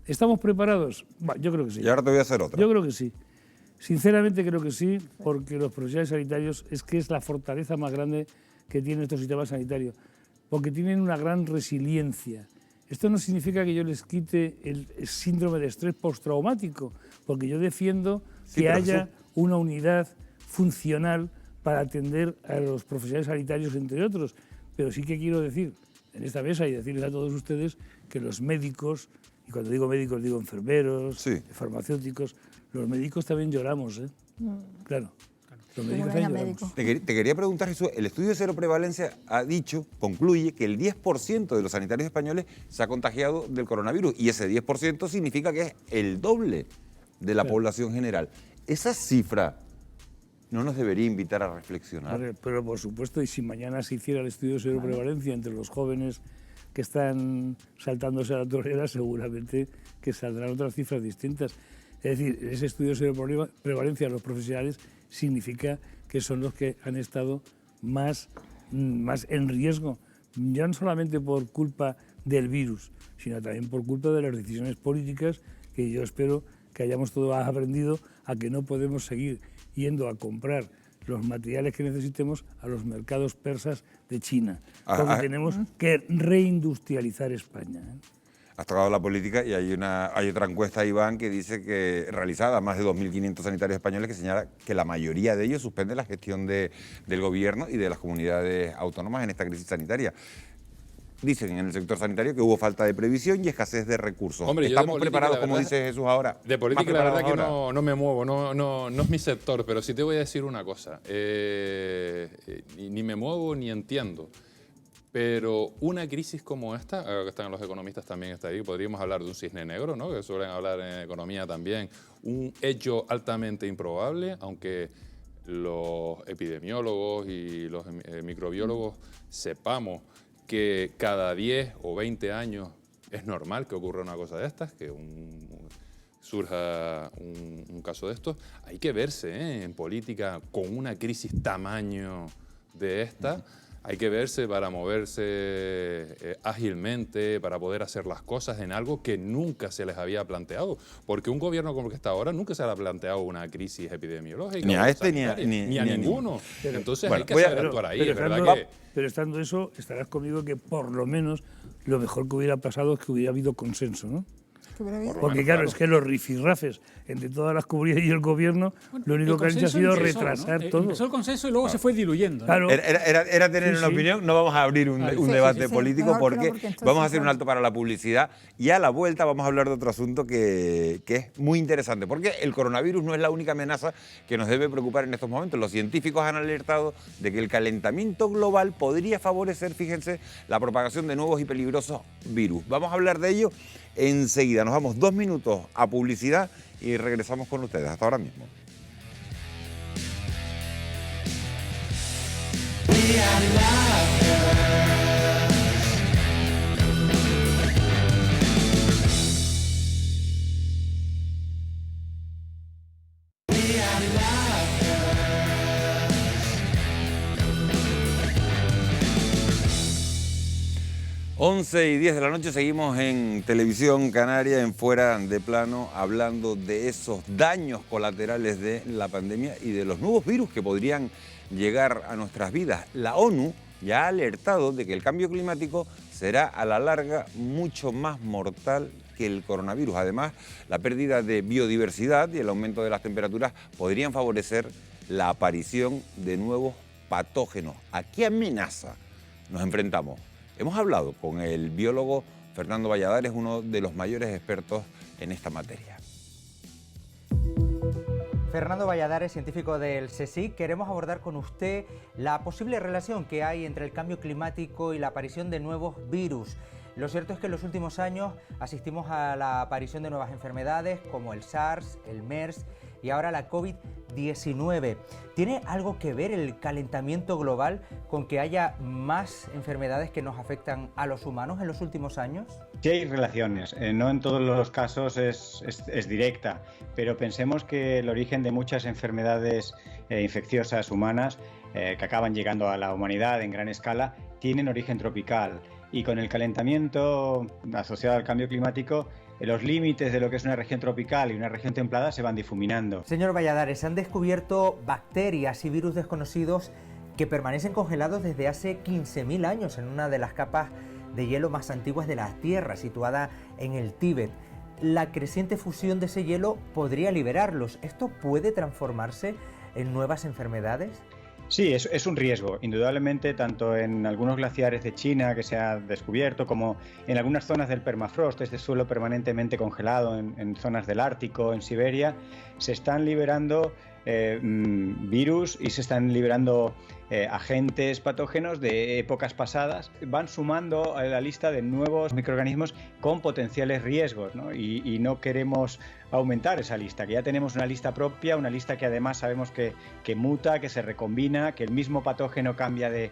¿estamos preparados? Bah, yo creo que sí. Y ahora te voy a hacer otra. Yo creo que sí. Sinceramente creo que sí, porque los profesionales sanitarios es la fortaleza más grande que tiene nuestro sistema sanitario, porque tienen una gran resiliencia. Esto no significa que yo les quite el síndrome de estrés postraumático, porque yo defiendo que haya una unidad funcional para atender a los profesionales sanitarios, entre otros. Pero sí que quiero decir en esta mesa y decirles a todos ustedes que los médicos, y cuando digo médicos digo enfermeros, farmacéuticos, los médicos también lloramos, ¿eh? Claro. Los médicos también lloramos. Te quería preguntar, Jesús, el estudio de cero prevalencia concluye que el 10% de los sanitarios españoles se ha contagiado del coronavirus, y ese 10% significa que es el doble de la población general. Esa cifra no nos debería invitar a reflexionar. Pero por supuesto, y si mañana se hiciera el estudio de cero prevalencia entre los jóvenes que están saltándose a la torera, seguramente que saldrán otras cifras distintas. Es decir, ese estudio de cero prevalencia de los profesionales significa que son los que han estado más en riesgo, ya no solamente por culpa del virus, sino también por culpa de las decisiones políticas, que yo espero que hayamos todos aprendido a que no podemos seguir yendo a comprar los materiales que necesitemos a los mercados persas de China, porque tenemos que reindustrializar España, ¿eh? Has tocado la política y hay otra encuesta, Iván, que dice que, realizada a más de 2.500 sanitarios españoles, que señala que la mayoría de ellos suspende la gestión del gobierno y de las comunidades autónomas en esta crisis sanitaria. Dicen en el sector sanitario que hubo falta de previsión y escasez de recursos. Hombre, ¿Estamos preparados, como dice Jesús ahora? De política la verdad que no me muevo, no es mi sector, pero sí te voy a decir una cosa. Ni me muevo ni entiendo. Pero una crisis como esta, que están los economistas también está ahí, podríamos hablar de un cisne negro, ¿no? Que suelen hablar en economía también, un hecho altamente improbable, aunque los epidemiólogos y los microbiólogos sepamos que cada 10 o 20 años es normal que ocurra una cosa de estas, que surja un caso de estos. Hay que verse en política con una crisis tamaño de esta. Hay que verse para moverse ágilmente, para poder hacer las cosas en algo que nunca se les había planteado. Porque un gobierno como el que está ahora nunca se le ha planteado una crisis epidemiológica. Ni a este ni a ninguno. Entonces hay que saber actuar ahí. Pero estando eso, estarás conmigo que por lo menos lo mejor que hubiera pasado es que hubiera habido consenso, ¿no? Porque claro, es que los rifirrafes entre todas las comunidades y el gobierno, lo único que han hecho ha sido retrasar todo. Empezó el consenso y luego se fue diluyendo. Claro. Era tener una opinión. No vamos a abrir un debate político porque vamos a hacer un alto para la publicidad y a la vuelta vamos a hablar de otro asunto que es muy interesante, porque el coronavirus no es la única amenaza que nos debe preocupar en estos momentos. Los científicos han alertado de que el calentamiento global podría favorecer, fíjense, la propagación de nuevos y peligrosos virus. Vamos a hablar de ello enseguida. Nos vamos 2 minutos a publicidad y regresamos con ustedes. Hasta ahora mismo. Once y 10 de la noche, seguimos en Televisión Canaria, en Fuera de Plano, hablando de esos daños colaterales de la pandemia y de los nuevos virus que podrían llegar a nuestras vidas. La ONU ya ha alertado de que el cambio climático será a la larga mucho más mortal que el coronavirus. Además, la pérdida de biodiversidad y el aumento de las temperaturas podrían favorecer la aparición de nuevos patógenos. ¿A qué amenaza nos enfrentamos? Hemos hablado con el biólogo Fernando Valladares, uno de los mayores expertos en esta materia. Fernando Valladares, científico del CSIC, queremos abordar con usted la posible relación que hay entre el cambio climático y la aparición de nuevos virus. Lo cierto es que en los últimos años asistimos a la aparición de nuevas enfermedades como el SARS, el MERS y ahora la COVID-19. ¿Tiene algo que ver el calentamiento global con que haya más enfermedades que nos afectan a los humanos en los últimos años? Sí hay relaciones, no en todos los casos es directa, pero pensemos que el origen de muchas enfermedades infecciosas humanas que acaban llegando a la humanidad en gran escala tienen origen tropical. Y con el calentamiento asociado al cambio climático, los límites de lo que es una región tropical y una región templada se van difuminando. Señor Valladares, se han descubierto bacterias y virus desconocidos que permanecen congelados desde hace 15.000 años en una de las capas de hielo más antiguas de la Tierra, situada en el Tíbet. La creciente fusión de ese hielo podría liberarlos. ¿Esto puede transformarse en nuevas enfermedades? Sí, es un riesgo, indudablemente, tanto en algunos glaciares de China que se ha descubierto, como en algunas zonas del permafrost, este suelo permanentemente congelado, en zonas del Ártico, en Siberia, se están liberando virus y se están liberando agentes patógenos de épocas pasadas. Van sumando a la lista de nuevos microorganismos con potenciales riesgos, ¿no? Y no queremos aumentar esa lista, que ya tenemos una lista propia, una lista que además sabemos que muta, que se recombina, que el mismo patógeno cambia de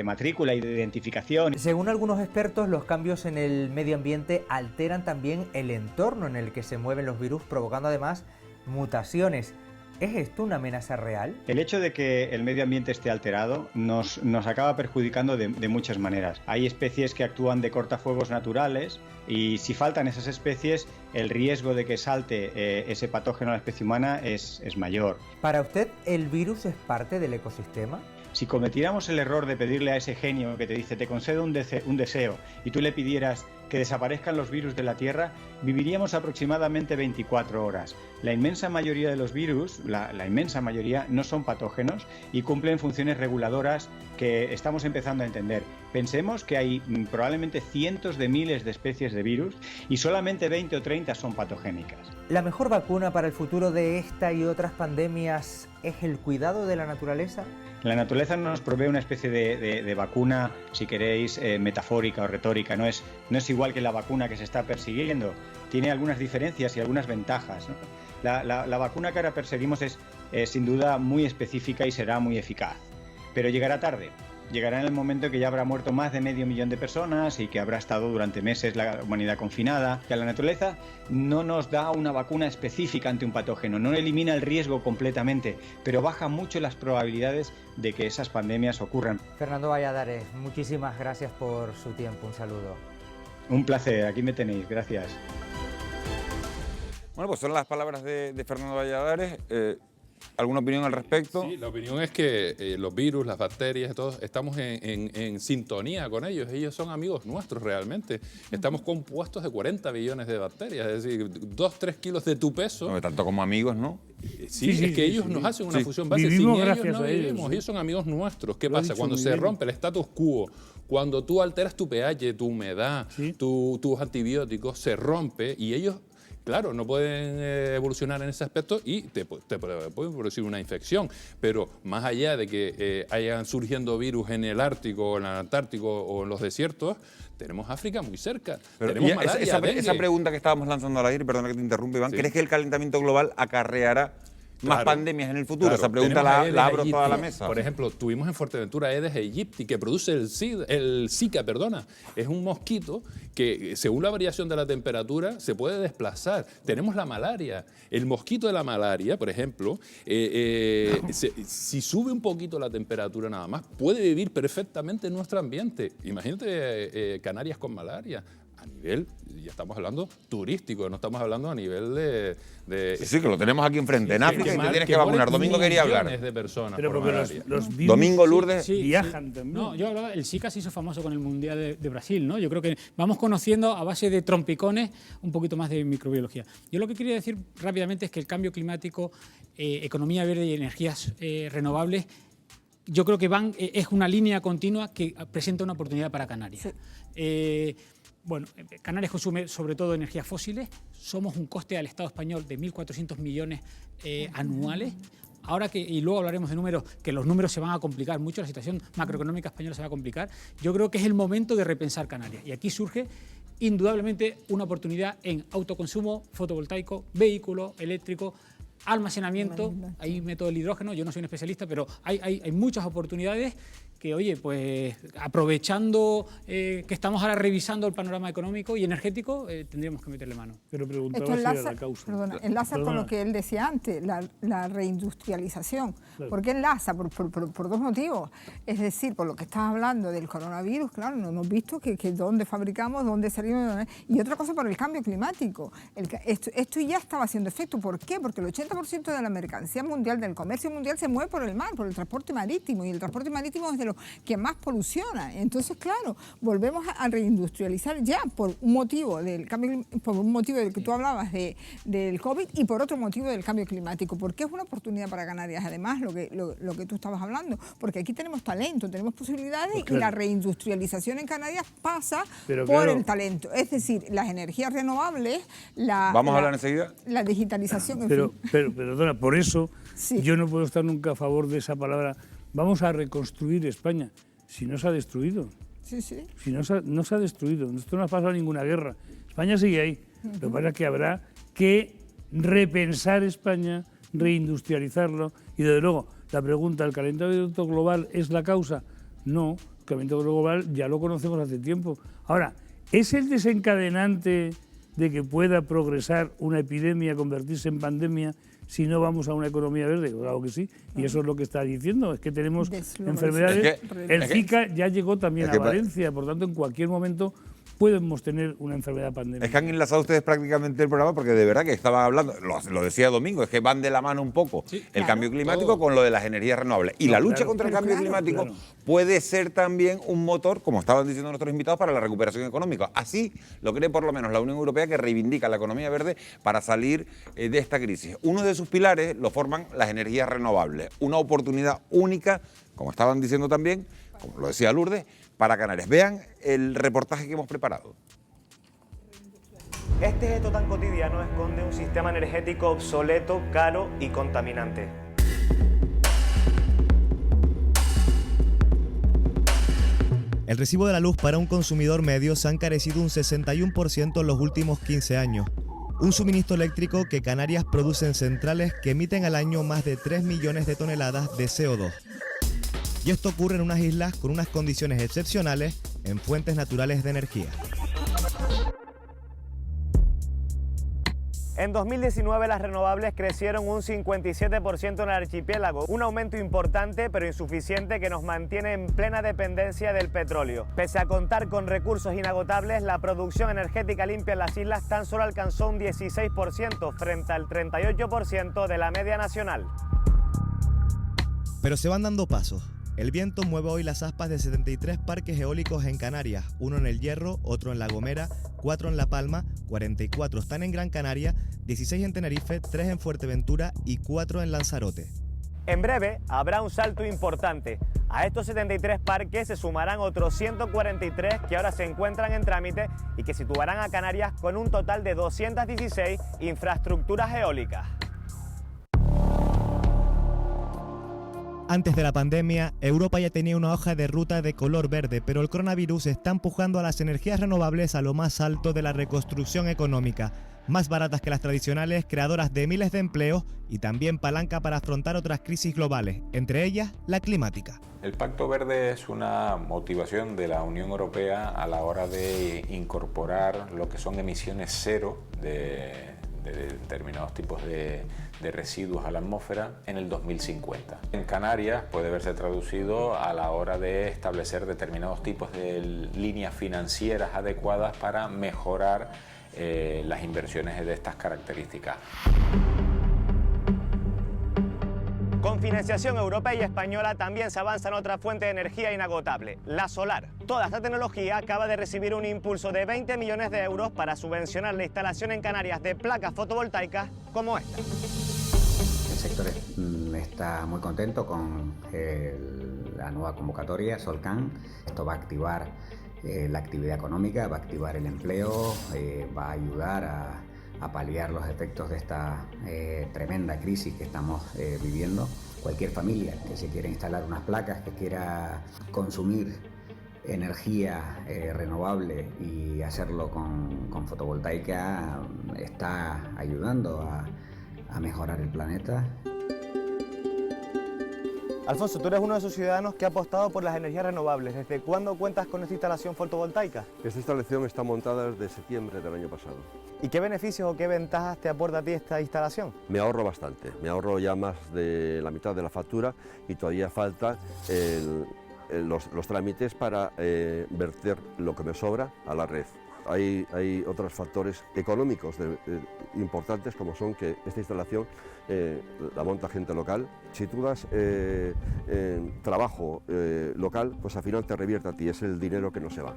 matrícula y de identificación. Según algunos expertos, los cambios en el medio ambiente alteran también el entorno en el que se mueven los virus, provocando además mutaciones. ¿Es esto una amenaza real? El hecho de que el medio ambiente esté alterado nos acaba perjudicando de muchas maneras. Hay especies que actúan de cortafuegos naturales y si faltan esas especies, el riesgo de que salte ese patógeno a la especie humana es mayor. ¿Para usted el virus es parte del ecosistema? Si cometiéramos el error de pedirle a ese genio que te dice te concedo un deseo y tú le pidieras que desaparezcan los virus de la Tierra, viviríamos aproximadamente 24 horas. La inmensa mayoría de los virus, la inmensa mayoría, no son patógenos y cumplen funciones reguladoras que estamos empezando a entender. Pensemos que hay probablemente cientos de miles de especies de virus y solamente 20 o 30 son patogénicas. ¿La mejor vacuna para el futuro de esta y otras pandemias es el cuidado de la naturaleza? La naturaleza nos provee una especie de vacuna, si queréis, metafórica o retórica. No es igual que la vacuna que se está persiguiendo. Tiene algunas diferencias y algunas ventajas, ¿no? La vacuna que ahora perseguimos es sin duda muy específica y será muy eficaz. Pero llegará tarde. Llegará en el momento en que ya habrá muerto más de 500.000 personas y que habrá estado durante meses la humanidad confinada. Que la naturaleza no nos da una vacuna específica ante un patógeno, no elimina el riesgo completamente, pero baja mucho las probabilidades de que esas pandemias ocurran. Fernando Valladares, muchísimas gracias por su tiempo. Un saludo. Un placer, aquí me tenéis. Gracias. Bueno, pues son las palabras de Fernando Valladares. ¿Alguna opinión al respecto? Sí, la opinión es que los virus, las bacterias, todos estamos en sintonía con ellos. Ellos son amigos nuestros realmente. Estamos compuestos de 40 billones de bacterias, es decir, 2-3 kilos de tu peso. No, tanto como amigos, ¿no? Sí, es que ellos nos hacen una fusión base. Vivimos Sin gracias ellos no a ellos. vivimos. Ellos son amigos nuestros. ¿Qué Lo ha pasa? dicho Cuando muy se bien. rompe el status quo, cuando tú alteras tu pH, tu humedad, tus antibióticos, se rompe y ellos, claro, no pueden evolucionar en ese aspecto y te pueden producir una infección. Pero más allá de que hayan surgiendo virus en el Ártico, en el Antártico o en los desiertos, tenemos África muy cerca. Pero tenemos y malaria, esa pregunta que estábamos lanzando al aire, perdona que te interrumpa, Iván, Sí. ¿crees que el calentamiento global acarreará más Claro. pandemias en el futuro? Claro, Esa pregunta tenemos a Aedes la abro aegypti. toda la mesa. Por ejemplo, tuvimos en Fuerteventura Aedes aegypti, que produce el Zika, perdona. Es un mosquito que, según la variación de la temperatura, se puede desplazar. Tenemos la malaria. El mosquito de la malaria, por ejemplo, si sube un poquito la temperatura nada más, puede vivir perfectamente en nuestro ambiente. Imagínate Canarias con malaria. A nivel, ya estamos hablando turístico, no estamos hablando a nivel de Sí, que lo tenemos aquí enfrente, en África, y te tienes que vacunar. Domingo quería hablar. millones de personas Pero por porque malaria. los virus Domingo Lourdes viajan también. No, yo hablaba, el Zika se hizo famoso con el Mundial de Brasil, ¿no? Yo creo que vamos conociendo a base de trompicones un poquito más de microbiología. Yo lo que quería decir rápidamente es que el cambio climático, economía verde y energías renovables, yo creo que es una línea continua que presenta una oportunidad para Canarias. Bueno, Canarias consume sobre todo energías fósiles, somos un coste al Estado español de 1.400 millones anuales. Ahora y luego hablaremos de números, que los números se van a complicar mucho, la situación macroeconómica española se va a complicar. Yo creo que es el momento de repensar Canarias. Y aquí surge indudablemente una oportunidad en autoconsumo fotovoltaico, vehículo eléctrico, almacenamiento. Ahí meto el hidrógeno, yo no soy un especialista, pero hay muchas oportunidades que, oye, pues aprovechando que estamos ahora revisando el panorama económico y energético, tendríamos que meterle mano. Pero preguntaba Esto si era enlaza, la causa. enlaza con lo que él decía antes, la reindustrialización. Claro. ¿Por qué enlaza? Por dos motivos. Es decir, por lo que estás hablando del coronavirus, claro, no hemos visto que dónde fabricamos, dónde salimos. Y otra cosa por el cambio climático. Esto ya estaba haciendo efecto. ¿Por qué? Porque el 80% de la mercancía mundial, del comercio mundial, se mueve por el mar, por el transporte marítimo. Y el transporte marítimo es de los que más poluciona. Entonces, claro, volvemos a reindustrializar ya por un motivo del cambio, por un motivo del que tú hablabas del COVID y por otro motivo del cambio climático, porque es una oportunidad para Canarias, además, lo que tú estabas hablando, porque aquí tenemos talento, tenemos posibilidades, Pues claro. Y la reindustrialización en Canarias pasa Pero por claro. el talento, es decir, las energías renovables, ¿Vamos a hablar enseguida? La digitalización, en Pero, fin. pero, perdona, por eso Sí. yo no puedo estar nunca a favor de esa palabra. Vamos a reconstruir España, si no se ha destruido. Sí, sí. Si no se ha destruido, esto no ha pasado ninguna guerra. España sigue ahí. Lo que pasa es que habrá que repensar España, reindustrializarlo. Y desde luego, la pregunta, ¿el calentamiento global es la causa? No, el calentamiento global ya lo conocemos hace tiempo. Ahora, ¿es el desencadenante de que pueda progresar una epidemia, convertirse en pandemia, si no vamos a una economía verde? Claro que sí, y eso es lo que está diciendo, es que tenemos enfermedades. El Zika ya llegó también a Valencia, por tanto en cualquier momento podemos tener una enfermedad pandémica. Es que han enlazado ustedes prácticamente el programa porque de verdad que estaban hablando, lo decía Domingo, es que van de la mano un poco el cambio climático con lo de las energías renovables. Y la lucha contra el cambio climático puede ser también un motor, como estaban diciendo nuestros invitados, para la recuperación económica. Así lo cree por lo menos la Unión Europea, que reivindica la economía verde para salir de esta crisis. Uno de sus pilares lo forman las energías renovables, una oportunidad única, como estaban diciendo también, como lo decía Lourdes, para Canarias. Vean el reportaje que hemos preparado. Este gesto tan cotidiano esconde un sistema energético obsoleto, caro y contaminante. El recibo de la luz para un consumidor medio se ha encarecido un 61% en los últimos 15 años. Un suministro eléctrico que Canarias produce en centrales que emiten al año más de 3 millones de toneladas de CO2. Y esto ocurre en unas islas con unas condiciones excepcionales en fuentes naturales de energía. En 2019 las renovables crecieron un 57% en el archipiélago, un aumento importante pero insuficiente que nos mantiene en plena dependencia del petróleo. Pese a contar con recursos inagotables, la producción energética limpia en las islas tan solo alcanzó un 16% frente al 38% de la media nacional. Pero se van dando pasos. El viento mueve hoy las aspas de 73 parques eólicos en Canarias, uno en El Hierro, otro en La Gomera, 4 en La Palma, 44 están en Gran Canaria, 16 en Tenerife, 3 en Fuerteventura y 4 en Lanzarote. En breve habrá un salto importante. A estos 73 parques se sumarán otros 143 que ahora se encuentran en trámite y que situarán a Canarias con un total de 216 infraestructuras eólicas. Antes de la pandemia, Europa ya tenía una hoja de ruta de color verde, pero el coronavirus está empujando a las energías renovables a lo más alto de la reconstrucción económica, más baratas que las tradicionales, creadoras de miles de empleos y también palanca para afrontar otras crisis globales, entre ellas la climática. El Pacto Verde es una motivación de la Unión Europea a la hora de incorporar lo que son emisiones cero de determinados tipos de residuos a la atmósfera en el 2050. En Canarias puede verse traducido a la hora de establecer determinados tipos de líneas financieras adecuadas para mejorar las inversiones de estas características. Con financiación europea y española también se avanza en otra fuente de energía inagotable, la solar. Toda esta tecnología acaba de recibir un impulso de 20 millones de euros para subvencionar la instalación en Canarias de placas fotovoltaicas como esta. El sector está muy contento con la nueva convocatoria Solcan. Esto va a activar la actividad económica, va a activar el empleo, va a ayudar a paliar los efectos de esta tremenda crisis que estamos viviendo. Cualquier familia que se quiera instalar unas placas, que quiera consumir energía renovable y hacerlo con fotovoltaica, está ayudando a mejorar el planeta. Alfonso, tú eres uno de esos ciudadanos que ha apostado por las energías renovables. ¿Desde cuándo cuentas con esta instalación fotovoltaica? Esta instalación está montada desde septiembre del año pasado. ¿Y qué beneficios o qué ventajas te aporta a ti esta instalación? Me ahorro bastante, me ahorro ya más de la mitad de la factura y todavía falta los trámites para verter lo que me sobra a la red. Hay otros factores económicos importantes, como son que esta instalación la monta gente local. Si tú das trabajo local, pues al final te revierte a ti, es el dinero que no se va.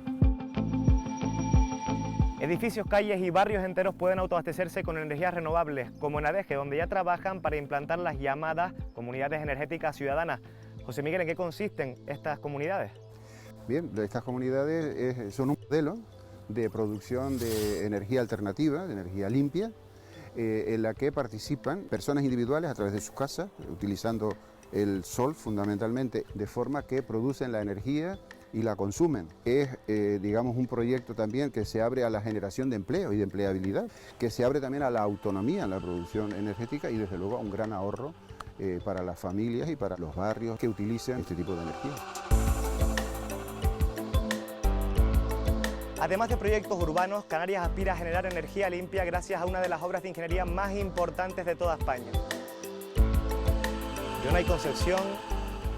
Edificios, calles y barrios enteros pueden autoabastecerse con energías renovables, como en Adeje, donde ya trabajan para implantar las llamadas comunidades energéticas ciudadanas. José Miguel, ¿en qué consisten estas comunidades? Bien, estas comunidades son un modelo de producción de energía alternativa, de energía limpia, en la que participan personas individuales a través de sus casas, utilizando el sol fundamentalmente, de forma que producen la energía y la consumen. Es, digamos, un proyecto también que se abre a la generación de empleo y de empleabilidad, que se abre también a la autonomía en la producción energética y desde luego a un gran ahorro para las familias y para los barrios que utilicen este tipo de energía. Además de proyectos urbanos, Canarias aspira a generar energía limpia gracias a una de las obras de ingeniería más importantes de toda España. Jonay Concepción,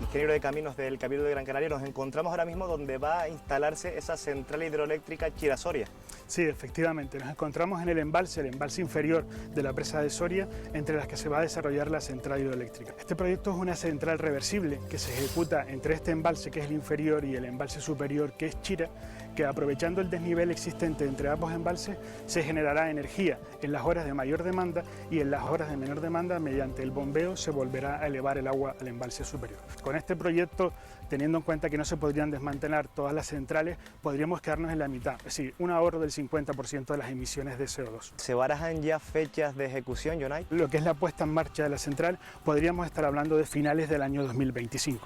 ingeniero de caminos del Cabildo de Gran Canaria, nos encontramos ahora mismo donde va a instalarse esa central hidroeléctrica Chira-Soria. Sí, efectivamente, nos encontramos en el embalse inferior de la presa de Soria, entre las que se va a desarrollar la central hidroeléctrica. Este proyecto es una central reversible que se ejecuta entre este embalse, que es el inferior, y el embalse superior, que es Chira, que aprovechando el desnivel existente entre ambos embalses se generará energía en las horas de mayor demanda y en las horas de menor demanda mediante el bombeo se volverá a elevar el agua al embalse superior. Con este proyecto, teniendo en cuenta que no se podrían desmantelar todas las centrales, podríamos quedarnos en la mitad, es decir, un ahorro del 50% de las emisiones de CO2. ¿Se barajan ya fechas de ejecución, Jonay? Lo que es la puesta en marcha de la central, podríamos estar hablando de finales del año 2025.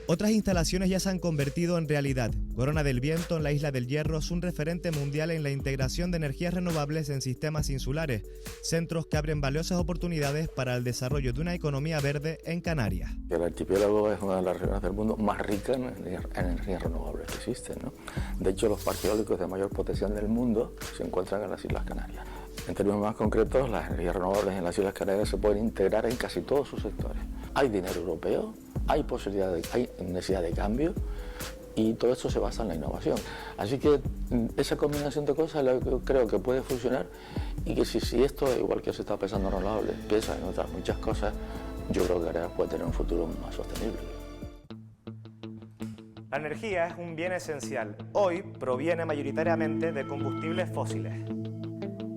Otras instalaciones ya se han convertido en realidad. Corona del Viento, en la isla del Hierro, es un referente mundial en la integración de energías renovables en sistemas insulares, centros que abren valiosas oportunidades para el desarrollo de una economía verde en Canarias. El archipiélago es una de las regiones del mundo más ricas en energías renovables que existen, ¿no? De hecho, los parques eólicos de mayor potencial del mundo se encuentran en las Islas Canarias. En términos más concretos, las energías renovables en las Islas Canarias se pueden integrar en casi todos sus sectores. Hay dinero europeo, hay necesidad de cambio Y todo esto se basa en la innovación. Así que esa combinación de cosas creo que puede funcionar y que si esto, igual que se está pensando en renovables, piensa en otras muchas cosas, yo creo que Canarias puede tener un futuro más sostenible. La energía es un bien esencial. Hoy proviene mayoritariamente de combustibles fósiles.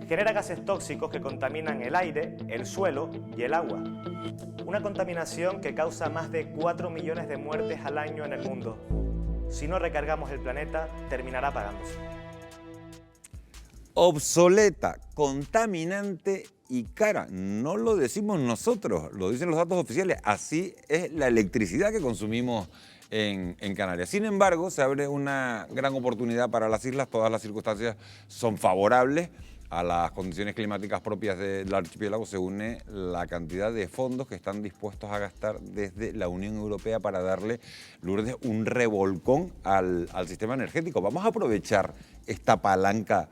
Genera gases tóxicos que contaminan el aire, el suelo y el agua. Una contaminación que causa más de 4 millones de muertes al año en el mundo. Si no recargamos el planeta, terminará apagándose. Obsoleta, contaminante y cara. No lo decimos nosotros, lo dicen los datos oficiales. Así es la electricidad que consumimos en Canarias. Sin embargo, se abre una gran oportunidad para las islas. Todas las circunstancias son favorables a las condiciones climáticas propias del archipiélago. Se une la cantidad de fondos que están dispuestos a gastar desde la Unión Europea para darle, Lourdes, un revolcón al sistema energético. Vamos a aprovechar esta palanca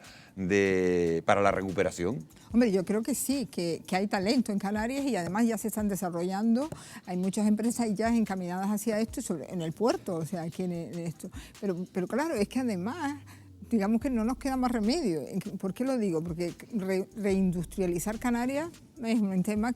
para la recuperación. Hombre, yo creo que sí, que hay talento en Canarias y además ya se están desarrollando. Hay muchas empresas ya encaminadas hacia esto, en el puerto, o sea, aquí en esto. Pero claro, es que además, digamos que no nos queda más remedio. ¿Por qué lo digo? Porque reindustrializar Canarias es un tema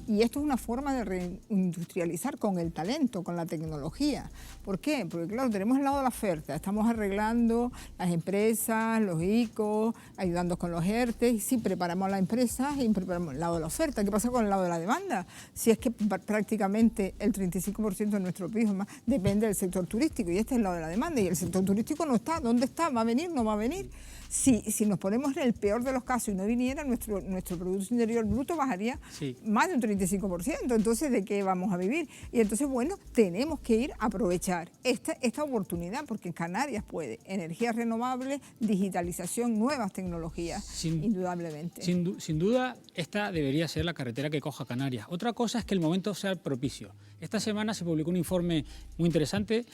y esto es una forma de reindustrializar con el talento, con la tecnología. ¿Por qué? Porque claro, tenemos el lado de la oferta, estamos arreglando las empresas, los ICOs, ayudando con los ERTE, y sí, preparamos las empresas y preparamos el lado de la oferta. ¿Qué pasa con el lado de la demanda? Si es que prácticamente el 35% de nuestro PIB más depende del sector turístico, y este es el lado de la demanda, y el sector turístico no está. ¿Dónde está? ¿Va a venir? ¿No va a venir? Si nos ponemos en el peor de los casos y no viniera, nuestro Producto Interior Bruto bajaría más de un 35%. Entonces, ¿de qué vamos a vivir? Y entonces, bueno, tenemos que ir a aprovechar esta oportunidad, porque en Canarias puede energías renovables, digitalización, nuevas tecnologías, indudablemente. Sin duda, esta debería ser la carretera que coja Canarias. Otra cosa es que el momento sea propicio. Esta semana se publicó un informe muy interesante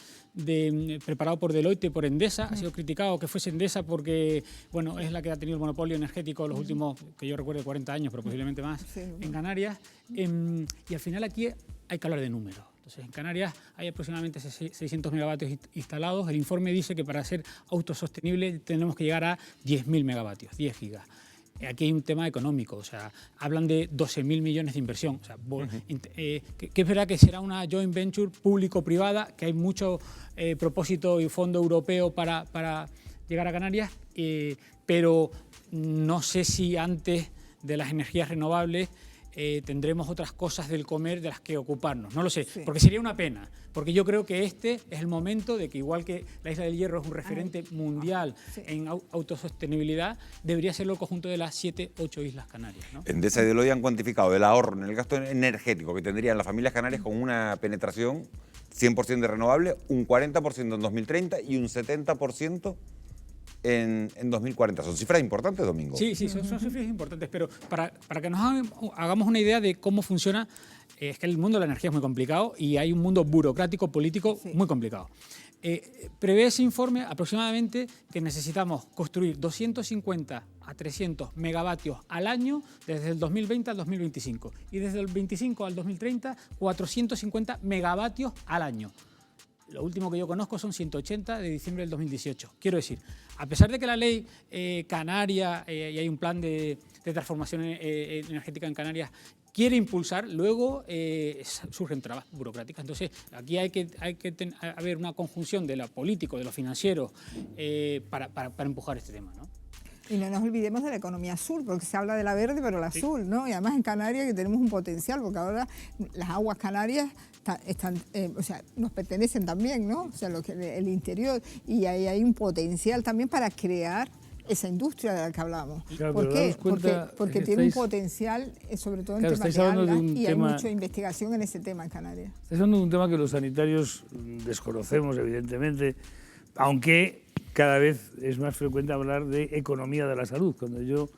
preparado por Deloitte y por Endesa. Ha sido criticado que fuese Endesa porque, bueno, es la que ha tenido el monopolio energético los últimos, que yo recuerdo, 40 años, pero posiblemente más, en Canarias. Y al final aquí hay que hablar de números. Entonces, en Canarias hay aproximadamente 600 megavatios instalados. El informe dice que para ser autosostenible tenemos que llegar a 10.000 megavatios, 10 gigas. Aquí hay un tema económico, o sea, hablan de 12.000 millones de inversión. O sea, que es verdad que será una joint venture público-privada, que hay mucho propósito y fondo europeo para llegar a Canarias, pero no sé si antes de las energías renovables tendremos otras cosas del comer de las que ocuparnos. No lo sé, porque sería una pena, porque yo creo que este es el momento de que, igual que la Isla del Hierro es un referente mundial en autosostenibilidad, debería serlo el conjunto de las 7, 8 islas canarias, ¿no? Endesa y Deloitte han cuantificado el ahorro en el gasto energético que tendrían las familias canarias con una penetración 100% de renovable, un 40% en 2030 y un 70% en 2040. Son cifras importantes, Domingo. Sí, son cifras importantes, pero para que nos hagamos una idea de cómo funciona, es que el mundo de la energía es muy complicado y hay un mundo burocrático, político muy complicado. Prevé ese informe aproximadamente que necesitamos construir 250 a 300 megavatios al año desde el 2020 al 2025 y desde el 25 al 2030 450 megavatios al año. Lo último que yo conozco son 180 de diciembre del 2018. Quiero decir, a pesar de que la ley canaria y hay un plan de transformación energética en Canarias quiere impulsar, luego surgen trabas burocráticas. Entonces, aquí hay que haber una conjunción de lo político, de lo financiero, para empujar este tema, ¿no? Y no nos olvidemos de la economía azul, porque se habla de la verde, pero la azul, ¿no? Y además en Canarias que tenemos un potencial, porque ahora las aguas canarias nos pertenecen también, ¿no? O sea, el interior, y ahí hay un potencial también para crear esa industria de la que hablamos. Claro, ¿por qué? Porque tiene un potencial, sobre todo en temas de algas, y hay mucha investigación en ese tema en Canarias. Estáis hablando de un tema que los sanitarios desconocemos, evidentemente, aunque cada vez es más frecuente hablar de economía de la salud. Cuando yo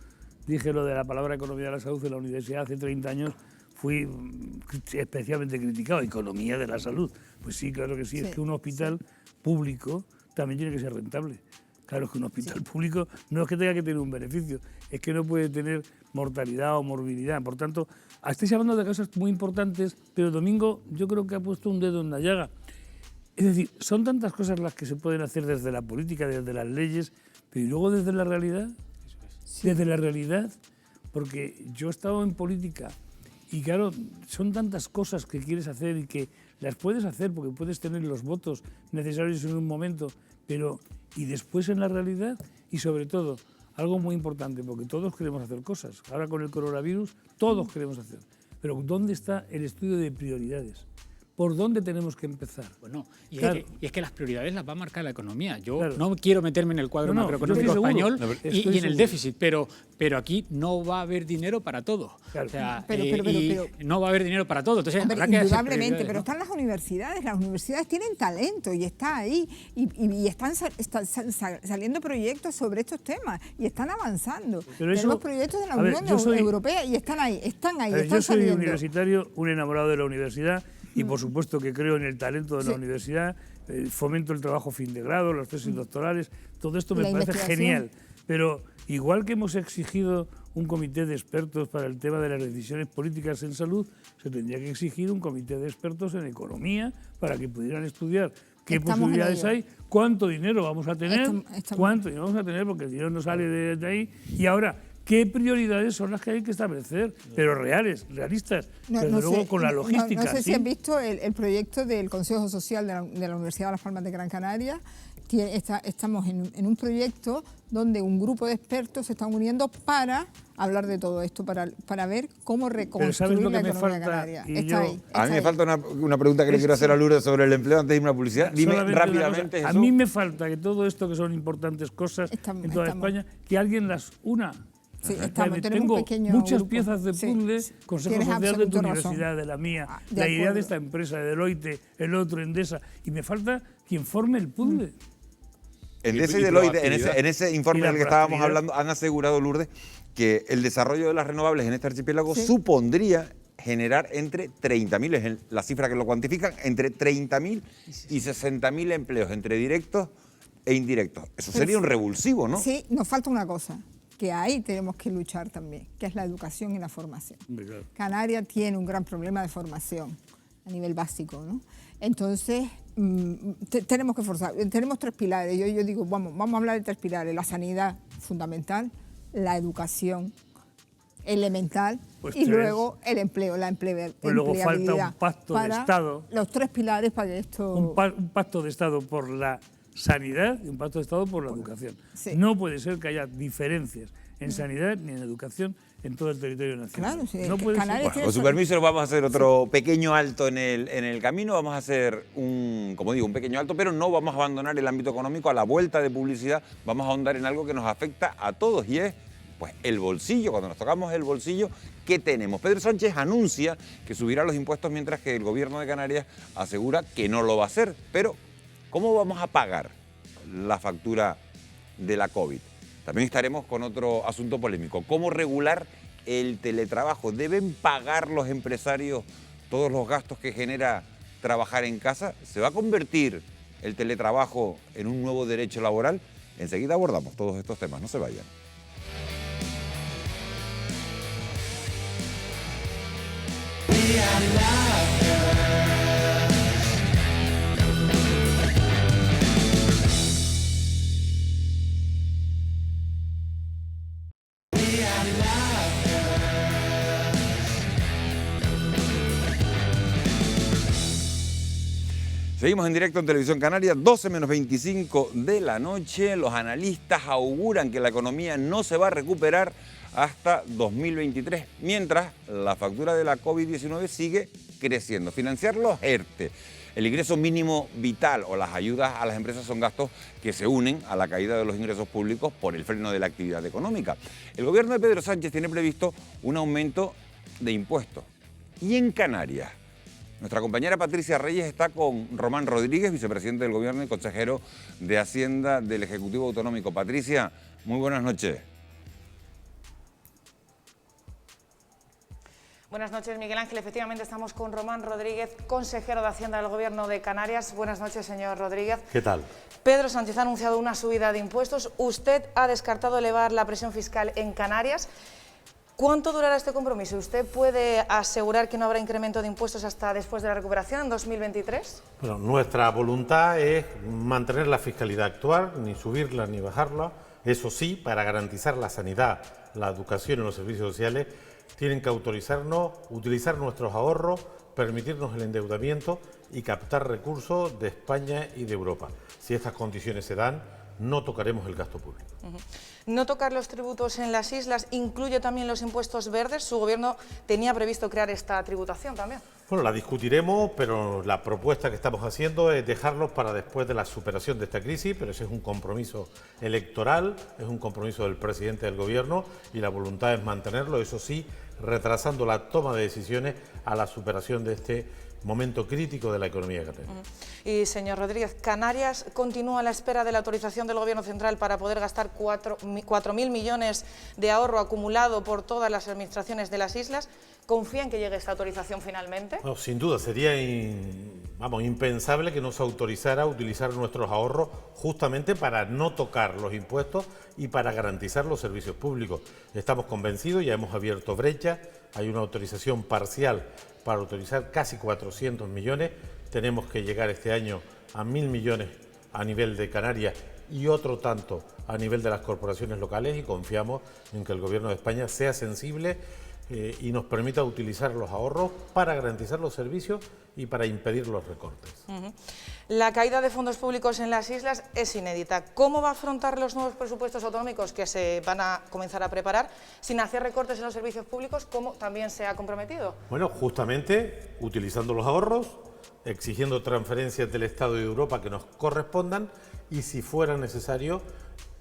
dije lo de la palabra economía de la salud en la universidad hace 30 años, fui especialmente criticado. Economía de la salud. Pues sí, claro que sí. Es que un hospital público también tiene que ser rentable. Claro, es que un hospital público no es que tenga que tener un beneficio, es que no puede tener mortalidad o morbilidad. Por tanto, estáis hablando de cosas muy importantes, pero Domingo yo creo que ha puesto un dedo en la llaga. Es decir, son tantas cosas las que se pueden hacer desde la política, desde las leyes, pero ¿y luego desde la realidad? Sí. Desde la realidad, porque yo he estado en política y claro, son tantas cosas que quieres hacer y que las puedes hacer porque puedes tener los votos necesarios en un momento, pero ¿y después en la realidad? Y sobre todo, algo muy importante, porque todos queremos hacer cosas. Ahora con el coronavirus, todos queremos hacer. Pero ¿dónde está el estudio de prioridades? ¿Por dónde tenemos que empezar? Bueno, y es que las prioridades las va a marcar la economía. Yo no quiero meterme en el cuadro macroeconómico español y en el déficit, pero aquí no va a haber dinero para todo. Claro. O sea, pero no va a haber dinero para todo. Entonces, hombre, indudablemente, pero están las universidades tienen talento y está ahí y están saliendo proyectos sobre estos temas y están avanzando. Tenemos proyectos de la Unión Europea y están ahí, están yo soy saliendo. Universitario, un enamorado de la universidad. Y por supuesto que creo en el talento de la universidad, fomento el trabajo fin de grado, las tesis doctorales, todo esto me parece genial. Pero igual que hemos exigido un comité de expertos para el tema de las decisiones políticas en salud, se tendría que exigir un comité de expertos en economía para que pudieran estudiar qué posibilidades hay, cuánto dinero vamos a tener, cuánto dinero vamos a tener, porque el dinero no sale de ahí. Y ahora, ¿qué prioridades son las que hay que establecer? Pero realistas, desde luego con la logística. No sé si han visto el proyecto del Consejo Social de la Universidad de Las Palmas de Gran Canaria. Estamos en un proyecto donde un grupo de expertos se están uniendo para hablar de todo esto, para ver cómo reconstruir la economía canaria. A mí me falta una pregunta que le quiero hacer a Lourdes sobre el empleo antes de irme a publicidad. Dime rápidamente. A mí me falta que todo esto, que son importantes cosas en toda España, que alguien las una. Sí, tengo muchas grupo. Piezas de puzzle, Consejo Social de tu universidad, de la mía, la idea de esta empresa, de Deloitte, el otro, Endesa, y me falta quien forme el puzzle. Endesa y Deloitte, en ese informe del que estábamos hablando, han asegurado, Lourdes, que el desarrollo de las renovables en este archipiélago supondría generar entre 30.000, es la cifra que lo cuantifican, entre 30.000 y 60.000 empleos, entre directos e indirectos. Eso sería un revulsivo, ¿no? Sí, nos falta una cosa, que ahí tenemos que luchar también, que es la educación y la formación. Canarias tiene un gran problema de formación a nivel básico, ¿no? Entonces, tenemos que forzar. Tenemos 3 pilares. Yo digo, vamos a hablar de 3 pilares. La sanidad fundamental, la educación elemental y luego el empleo, la empleabilidad. Pues luego falta un pacto de Estado. Los 3 pilares para que esto... Un pacto de Estado por la sanidad y un pacto de Estado por la educación. Sí. No puede ser que haya diferencias en sanidad ni en educación en todo el territorio nacional. Claro, sí, no puede ser. Con su permiso vamos a hacer otro pequeño alto en el camino, vamos a hacer un pequeño alto, pero no vamos a abandonar el ámbito económico. A la vuelta de publicidad vamos a ahondar en algo que nos afecta a todos y es pues el bolsillo. Cuando nos tocamos el bolsillo, ¿qué tenemos? Pedro Sánchez anuncia que subirá los impuestos mientras que el gobierno de Canarias asegura que no lo va a hacer. Pero, ¿cómo vamos a pagar la factura de la COVID? También estaremos con otro asunto polémico. ¿Cómo regular el teletrabajo? ¿Deben pagar los empresarios todos los gastos que genera trabajar en casa? ¿Se va a convertir el teletrabajo en un nuevo derecho laboral? Enseguida abordamos todos estos temas. No se vayan. Seguimos en directo en Televisión Canaria, 12 menos 25 de la noche. Los analistas auguran que la economía no se va a recuperar hasta 2023, mientras la factura de la COVID-19 sigue creciendo. Financiar los ERTE, el ingreso mínimo vital o las ayudas a las empresas son gastos que se unen a la caída de los ingresos públicos por el freno de la actividad económica. El gobierno de Pedro Sánchez tiene previsto un aumento de impuestos. Y en Canarias, nuestra compañera Patricia Reyes está con Román Rodríguez, vicepresidente del Gobierno y consejero de Hacienda del Ejecutivo Autonómico. Patricia, muy buenas noches. Buenas noches, Miguel Ángel. Efectivamente estamos con Román Rodríguez, consejero de Hacienda del Gobierno de Canarias. Buenas noches, señor Rodríguez. ¿Qué tal? Pedro Sánchez ha anunciado una subida de impuestos. Usted ha descartado elevar la presión fiscal en Canarias. ¿Cuánto durará este compromiso? ¿Usted puede asegurar que no habrá incremento de impuestos hasta después de la recuperación, en 2023? Bueno, nuestra voluntad es mantener la fiscalidad actual, ni subirla ni bajarla. Eso sí, para garantizar la sanidad, la educación y los servicios sociales, tienen que autorizarnos, utilizar nuestros ahorros, permitirnos el endeudamiento y captar recursos de España y de Europa. Si estas condiciones se dan, no tocaremos el gasto público. No tocar los tributos en las islas incluye también los impuestos verdes. Su gobierno tenía previsto crear esta tributación también. Bueno, la discutiremos, pero la propuesta que estamos haciendo es dejarlos para después de la superación de esta crisis, pero ese es un compromiso electoral, es un compromiso del presidente del gobierno y la voluntad es mantenerlo, eso sí, retrasando la toma de decisiones a la superación de este momento crítico de la economía canaria. Y, señor Rodríguez, Canarias continúa a la espera de la autorización del Gobierno central para poder gastar 4.000 millones de ahorro acumulado por todas las administraciones de las islas. ¿Confía en que llegue esta autorización finalmente? No, sin duda, sería impensable que no se autorizara a utilizar nuestros ahorros justamente para no tocar los impuestos y para garantizar los servicios públicos. Estamos convencidos, ya hemos abierto brecha, hay una autorización parcial para autorizar casi 400 millones, tenemos que llegar este año a 1.000 millones a nivel de Canarias y otro tanto a nivel de las corporaciones locales y confiamos en que el Gobierno de España sea sensible y nos permita utilizar los ahorros para garantizar los servicios y para impedir los recortes. La caída de fondos públicos en las islas es inédita. ¿Cómo va a afrontar los nuevos presupuestos autonómicos que se van a comenzar a preparar sin hacer recortes en los servicios públicos, como también se ha comprometido? Bueno, justamente utilizando los ahorros, exigiendo transferencias del Estado y de Europa que nos correspondan y, si fuera necesario,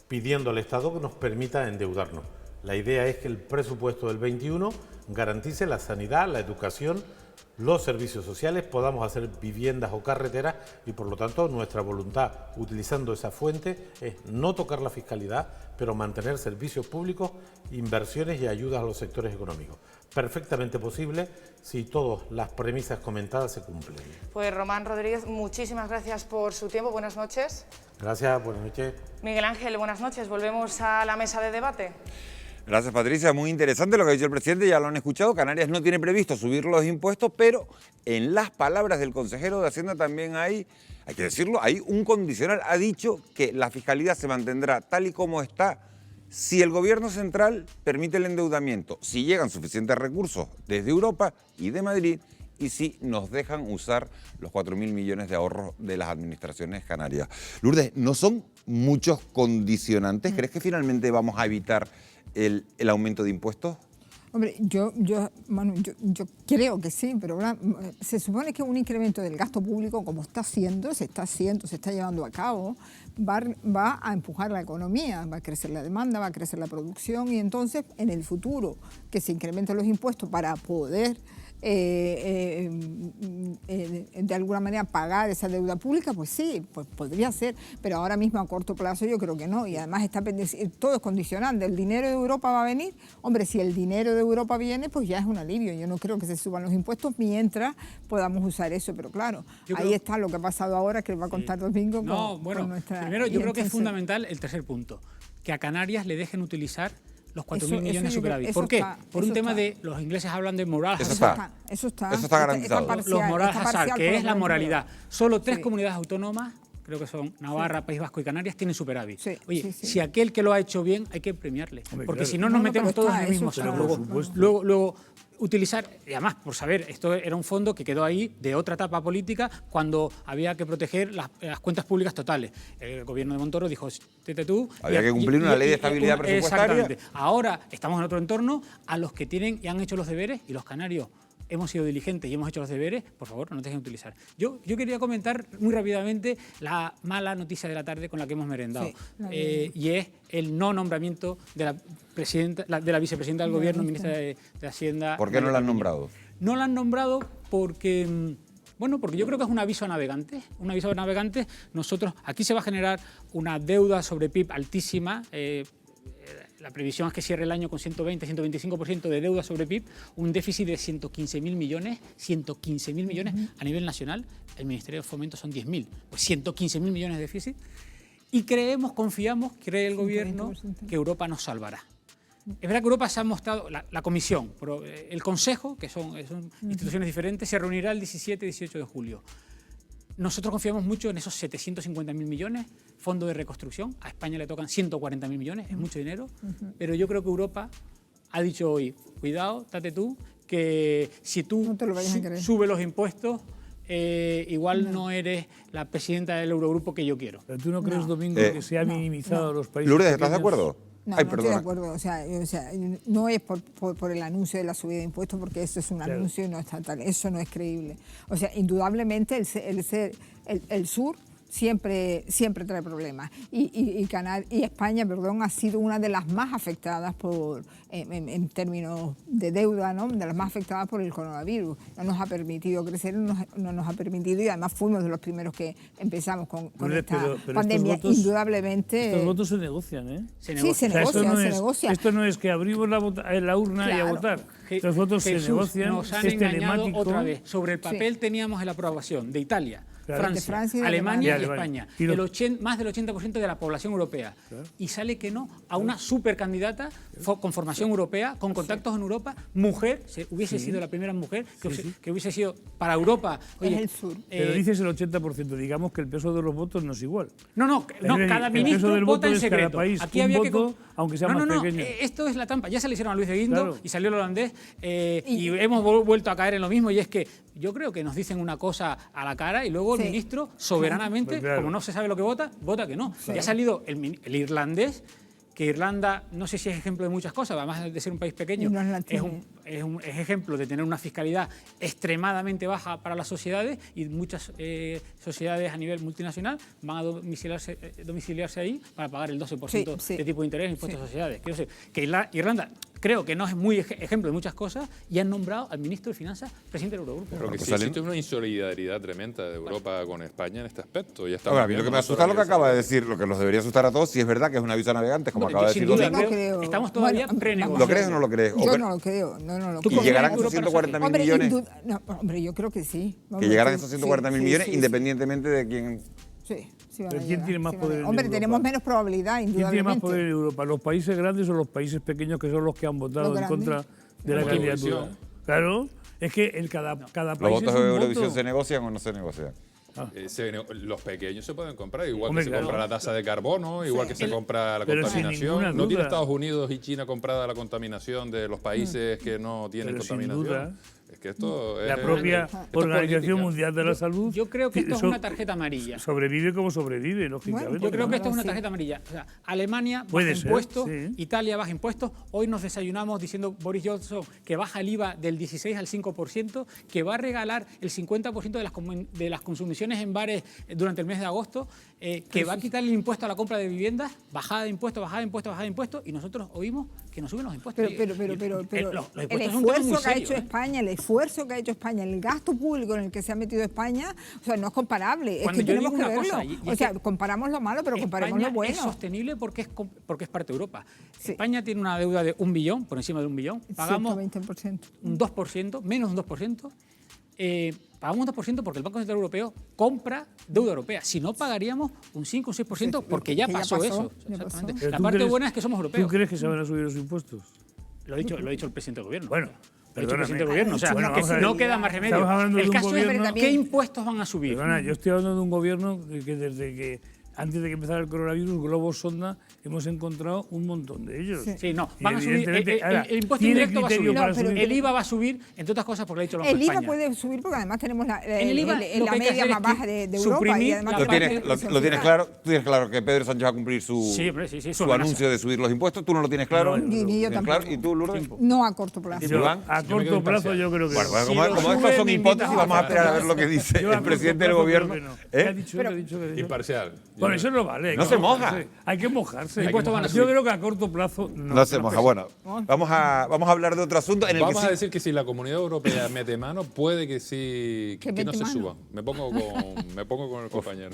pidiendo al Estado que nos permita endeudarnos. La idea es que el presupuesto del 21 garantice la sanidad, la educación, los servicios sociales, podamos hacer viviendas o carreteras y, por lo tanto, nuestra voluntad, utilizando esa fuente, es no tocar la fiscalidad, pero mantener servicios públicos, inversiones y ayudas a los sectores económicos. Perfectamente posible si todas las premisas comentadas se cumplen. Pues Román Rodríguez, muchísimas gracias por su tiempo. Buenas noches. Gracias, buenas noches. Miguel Ángel, buenas noches. Volvemos a la mesa de debate. Gracias, Patricia. Muy interesante lo que ha dicho el presidente, ya lo han escuchado. Canarias no tiene previsto subir los impuestos, pero en las palabras del consejero de Hacienda también hay que decirlo, hay un condicional. Ha dicho que la fiscalidad se mantendrá tal y como está si el gobierno central permite el endeudamiento, si llegan suficientes recursos desde Europa y de Madrid y si nos dejan usar los 4.000 millones de ahorros de las administraciones canarias. Lourdes, ¿no son muchos condicionantes? ¿Crees que finalmente vamos a evitar el aumento de impuestos? Hombre, yo creo que sí, pero se supone que un incremento del gasto público, como se está llevando a cabo, va a empujar la economía, va a crecer la demanda, va a crecer la producción y entonces en el futuro que se incrementen los impuestos para poder de alguna manera pagar esa deuda pública, pues sí, pues podría ser, pero ahora mismo a corto plazo yo creo que no, y además todo es condicionante. ¿El dinero de Europa va a venir? Hombre, si el dinero de Europa viene, pues ya es un alivio. Yo no creo que se suban los impuestos mientras podamos usar eso, pero claro, ahí está lo que ha pasado ahora, que va a contar Domingo con nuestra... Primero yo creo que es fundamental el tercer punto, que a Canarias le dejen utilizar los 4.000 millones de superávit. ¿Por qué? Por un tema de, los ingleses hablan de moral hazard. Eso está garantizado. Los moral hazard, que es la moralidad. Solo 3 comunidades autónomas, creo que son Navarra, País Vasco y Canarias, tienen superávit. Oye, si aquel que lo ha hecho bien, hay que premiarle. Porque si no nos metemos todos en el mismo saco. Luego utilizar, y además, por saber, esto era un fondo que quedó ahí de otra etapa política cuando había que proteger las cuentas públicas totales. El gobierno de Montoro dijo, tú... Había que cumplir una ley de estabilidad presupuestaria. Exactamente. Ahora estamos en otro entorno, a los que tienen y han hecho los deberes, y los canarios hemos sido diligentes y hemos hecho los deberes, por favor, no nos dejen utilizar. Yo quería comentar muy rápidamente la mala noticia de la tarde con la que hemos merendado, y es el no nombramiento de la vicepresidenta del Gobierno, ministra de Hacienda. ¿Por qué no la han nombrado? No la han nombrado porque... Bueno, porque yo creo que es un aviso a navegantes. Un aviso a navegantes. Nosotros, aquí se va a generar una deuda sobre PIB altísima. La previsión es que cierre el año con 120-125% de deuda sobre PIB, un déficit de 115.000 millones, 115.000 millones a nivel nacional. El Ministerio de Fomento son 10.000, pues 115.000 millones de déficit. Y confiamos, cree el Gobierno, que Europa nos salvará. Es verdad que Europa se ha mostrado, la Comisión, pero el Consejo, que son instituciones diferentes, se reunirá el 17 y 18 de julio. Nosotros confiamos mucho en esos 750.000 millones, fondo de reconstrucción. A España le tocan 140.000 millones, es mucho dinero. Pero yo creo que Europa ha dicho hoy, cuidado, date tú, que si tú subes los impuestos, igual no eres la presidenta del Eurogrupo que yo quiero. Pero tú no crees, Domingo, que se ha minimizado a los países Lourdes, pequeños? ¿estás de acuerdo? No, Ay, no estoy de acuerdo. O sea, no es por el anuncio de la subida de impuestos, porque eso es un anuncio y no está tal. Eso no es creíble. O sea, indudablemente el sur siempre trae problemas. Y España, perdón, ha sido una de las más afectadas en términos de deuda, ¿no? De las más afectadas por el coronavirus. No nos ha permitido crecer, no nos ha permitido, y además fuimos de los primeros que empezamos con esta pandemia. Votos, indudablemente. Estos votos se negocian, ¿eh? Sí, se negocia. Esto no es que abrimos la urna y a votar. Los votos se negocian. Nos han engañado otra vez. Sobre el papel teníamos la aprobación de Italia, Francia, Alemania y España. Más del 80% de la población europea. Y sale que no a una supercandidata con formación europea, con contactos en Europa, mujer, hubiese sido la primera mujer que hubiese sido para Europa. Oye, es el sur. Pero dices el 80%, digamos que el peso de los votos no es igual. No, cada ministro vota en secreto. País, aquí había voto, aunque sea más pequeño. Esto es la trampa. Ya se le hicieron a Luis de Guindo y salió el holandés y hemos vuelto a caer en lo mismo, y es que yo creo que nos dicen una cosa a la cara y luego el ministro soberanamente, como no se sabe lo que vota que no. Y ha salido el irlandés, que Irlanda, no sé si es ejemplo de muchas cosas, además de ser un país pequeño, es ejemplo de tener una fiscalidad extremadamente baja para las sociedades, y muchas sociedades a nivel multinacional van a domiciliarse ahí para pagar el 12% de tipo de interés en impuestos a sociedades. Quiero decir, que Irlanda creo que no es muy ejemplo de muchas cosas, y han nombrado al ministro de Finanzas presidente del Eurogrupo. Pero que sí existe una insolidaridad tremenda de Europa con España en este aspecto. Ahora, a mí lo que me asusta es lo que acaba de decir, lo que nos debería asustar a todos, si es verdad que es una visa navegante, como acaba de decir Domingo. Estamos todavía ¿Lo crees o no lo crees? Yo no lo creo. ¿Y llegarán esos 140.000 millones? Hombre, yo creo que sí. Que llegarán esos 140.000 millones independientemente de quién... ¿Pero quién tiene más poder en Hombre, Europa? tenemos menos probabilidad, indudablemente. ¿Quién tiene más poder en Europa? ¿Los países grandes o los países pequeños, que son los que han votado en contra de la candidatura? Claro, es que cada país. ¿Los votos de Eurovisión se negocian o no se negocian? Los pequeños se pueden comprar, igual que se compra la tasa de carbono, igual que se compra la contaminación. ¿No tiene Estados Unidos y China comprada la contaminación de los países que no tienen contaminación? Sin duda. Es que esto la propia Organización Mundial de la Salud. Yo creo que esto es una tarjeta amarilla. Sobrevive como sobrevive, lógicamente. Bueno, yo creo que esto es una tarjeta amarilla. O sea, Alemania baja impuestos, Italia baja impuestos. Hoy nos desayunamos diciendo Boris Johnson que baja el IVA del 16 al 5%, que va a regalar el 50% de las consumiciones en bares durante el mes de agosto, que va a quitar el impuesto a la compra de viviendas, bajada de impuestos, bajada de impuestos, bajada de impuestos, y nosotros oímos que nos suben los impuestos. Pero el esfuerzo que ha hecho España, el gasto público en el que se ha metido España, o sea, no es comparable. Es que tenemos que verlo. O sea, comparamos lo malo, pero comparemos lo bueno. Es sostenible porque es parte de Europa. España tiene una deuda de 1 billón, por encima de 1 billón. Pagamos 120%. Un 2%, menos de un 2%. Pagamos un 2% porque el Banco Central Europeo compra deuda europea. Si no, pagaríamos un 5 o un 6% porque ya pasó eso. Exactamente. La parte buena es que somos europeos. ¿Tú crees que se van a subir los impuestos? Lo ha dicho el presidente del gobierno. Bueno, el presidente del gobierno. O sea, no queda más remedio. Estamos hablando de un gobierno. ¿Qué impuestos van a subir? Perdona, yo estoy hablando de un gobierno que desde que antes de que empezara el coronavirus, globos sonda, hemos encontrado un montón de ellos. Van a subir. El impuesto indirecto va a subir. El IVA va a subir, entre otras cosas, porque lo ha dicho el Banco de España. El IVA puede subir porque además tenemos la media más baja de Europa. Y además ¿Lo tienes claro? ¿Tú tienes claro que Pedro Sánchez va a cumplir su anuncio de subir los impuestos? ¿Tú no lo tienes claro? Ni yo tampoco. ¿Y tú, Lourdes? No a corto plazo. A corto plazo yo creo que bueno, como estas son hipótesis, vamos a esperar a ver lo que dice el presidente del gobierno. ¿Qué ha dicho? Imparcial. Bueno, eso no vale. No se moja. Hay que mojarse. Yo creo que a corto plazo no se moja. Bueno, vamos a hablar de otro asunto. Vamos a decir que si la Comunidad Europea mete mano, puede que sí, que no se suba. Me pongo con el compañero.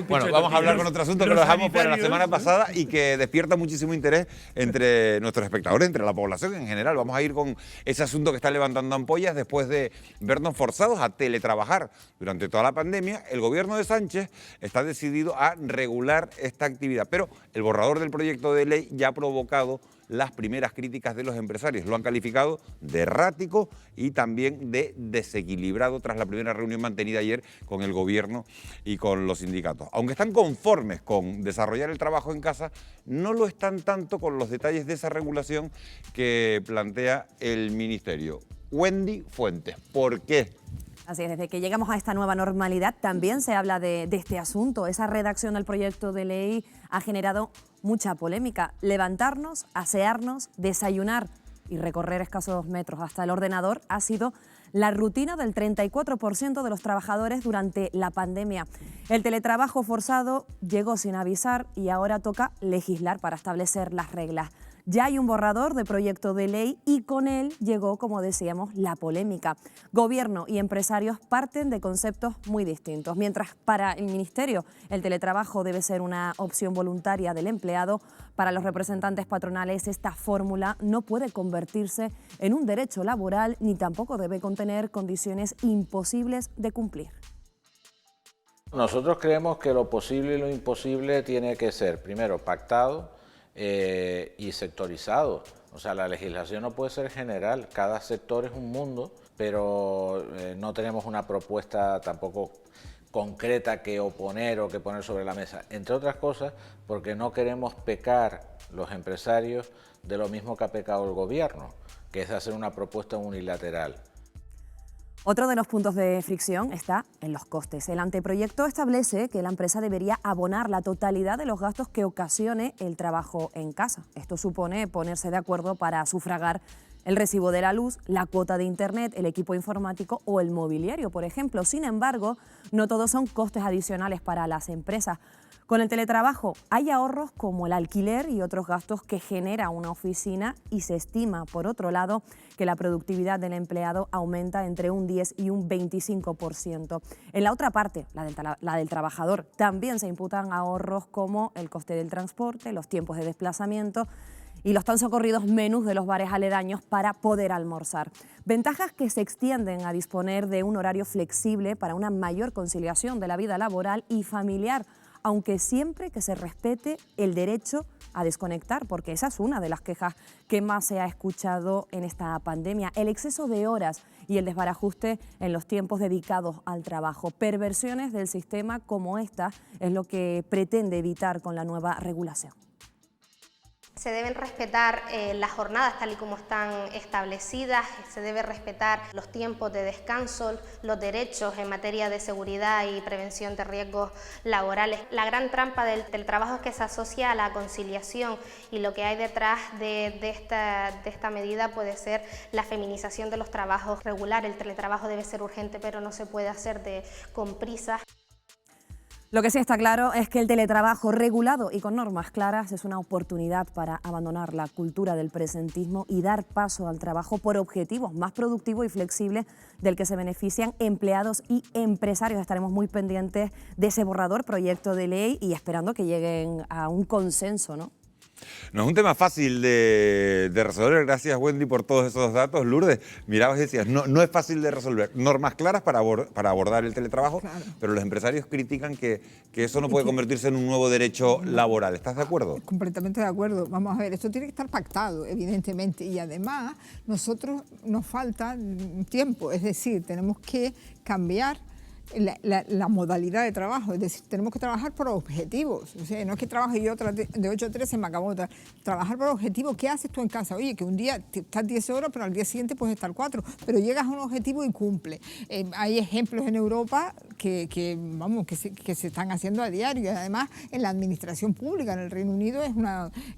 Bueno, vamos a hablar con otro asunto que lo dejamos para la semana pasada y que despierta muchísimo interés entre nuestros espectadores, entre la población en general. Vamos a ir con ese asunto que está levantando ampollas después de vernos forzados a teletrabajar durante toda la pandemia. El gobierno de Sánchez está decidido a para regular esta actividad. Pero el borrador del proyecto de ley ya ha provocado las primeras críticas de los empresarios. Lo han calificado de errático y también de desequilibrado tras la primera reunión mantenida ayer con el gobierno y con los sindicatos. Aunque están conformes con desarrollar el trabajo en casa, no lo están tanto con los detalles de esa regulación que plantea el Ministerio. Wendy Fuentes, ¿por qué? Así es, desde que llegamos a esta nueva normalidad también se habla de este asunto. Esa redacción del proyecto de ley ha generado mucha polémica. Levantarnos, asearnos, desayunar y recorrer escasos metros hasta el ordenador ha sido la rutina del 34% de los trabajadores durante la pandemia. El teletrabajo forzado llegó sin avisar y ahora toca legislar para establecer las reglas. Ya hay un borrador de proyecto de ley y con él llegó, como decíamos, la polémica. Gobierno y empresarios parten de conceptos muy distintos. Mientras para el Ministerio el teletrabajo debe ser una opción voluntaria del empleado, para los representantes patronales esta fórmula no puede convertirse en un derecho laboral ni tampoco debe contener condiciones imposibles de cumplir. Nosotros creemos que lo posible y lo imposible tiene que ser, primero, pactado, y sectorizado. O sea, la legislación no puede ser general, cada sector es un mundo, pero no tenemos una propuesta tampoco concreta que oponer o que poner sobre la mesa, entre otras cosas porque no queremos pecar los empresarios de lo mismo que ha pecado el gobierno, que es hacer una propuesta unilateral. Otro de los puntos de fricción está en los costes. El anteproyecto establece que la empresa debería abonar la totalidad de los gastos que ocasione el trabajo en casa. Esto supone ponerse de acuerdo para sufragar el recibo de la luz, la cuota de internet, el equipo informático o el mobiliario, por ejemplo. Sin embargo, no todos son costes adicionales para las empresas. Con el teletrabajo hay ahorros como el alquiler y otros gastos que genera una oficina y se estima, por otro lado, que la productividad del empleado aumenta entre un 10 y un 25%. En la otra parte, la del trabajador, también se imputan ahorros como el coste del transporte, los tiempos de desplazamiento y los tan socorridos menús de los bares aledaños para poder almorzar. Ventajas que se extienden a disponer de un horario flexible para una mayor conciliación de la vida laboral y familiar, aunque siempre que se respete el derecho a desconectar, porque esa es una de las quejas que más se ha escuchado en esta pandemia. El exceso de horas y el desbarajuste en los tiempos dedicados al trabajo. Perversiones del sistema como esta es lo que pretende evitar con la nueva regulación. Se deben respetar las jornadas tal y como están establecidas, se debe respetar los tiempos de descanso, los derechos en materia de seguridad y prevención de riesgos laborales. La gran trampa del trabajo es que se asocia a la conciliación y lo que hay detrás de esta medida puede ser la feminización de los trabajos regulares. El teletrabajo debe ser urgente, pero no se puede hacer con prisas. Lo que sí está claro es que el teletrabajo regulado y con normas claras es una oportunidad para abandonar la cultura del presentismo y dar paso al trabajo por objetivos más productivo y flexible del que se benefician empleados y empresarios. Estaremos muy pendientes de ese borrador proyecto de ley y esperando que lleguen a un consenso, ¿no? No es un tema fácil de resolver. Gracias, Wendy, por todos esos datos. Lourdes, mirabas y decías, no es fácil de resolver. Normas claras para abordar el teletrabajo, claro, pero los empresarios critican que eso no puede convertirse en un nuevo derecho laboral. ¿Estás de acuerdo? Completamente de acuerdo. Vamos a ver, esto tiene que estar pactado, evidentemente, y además nosotros nos falta tiempo, es decir, tenemos que cambiar la modalidad de trabajo, es decir, tenemos que trabajar por objetivos. O sea, no es que trabaje yo de 8 a 3 se me acabó. Trabajar por objetivos. ¿Qué haces tú en casa? Oye, que un día estás 10 horas, pero al día siguiente puedes estar 4, pero llegas a un objetivo y cumple. Hay ejemplos en Europa que se están haciendo a diario. Además, en la administración pública, en el Reino Unido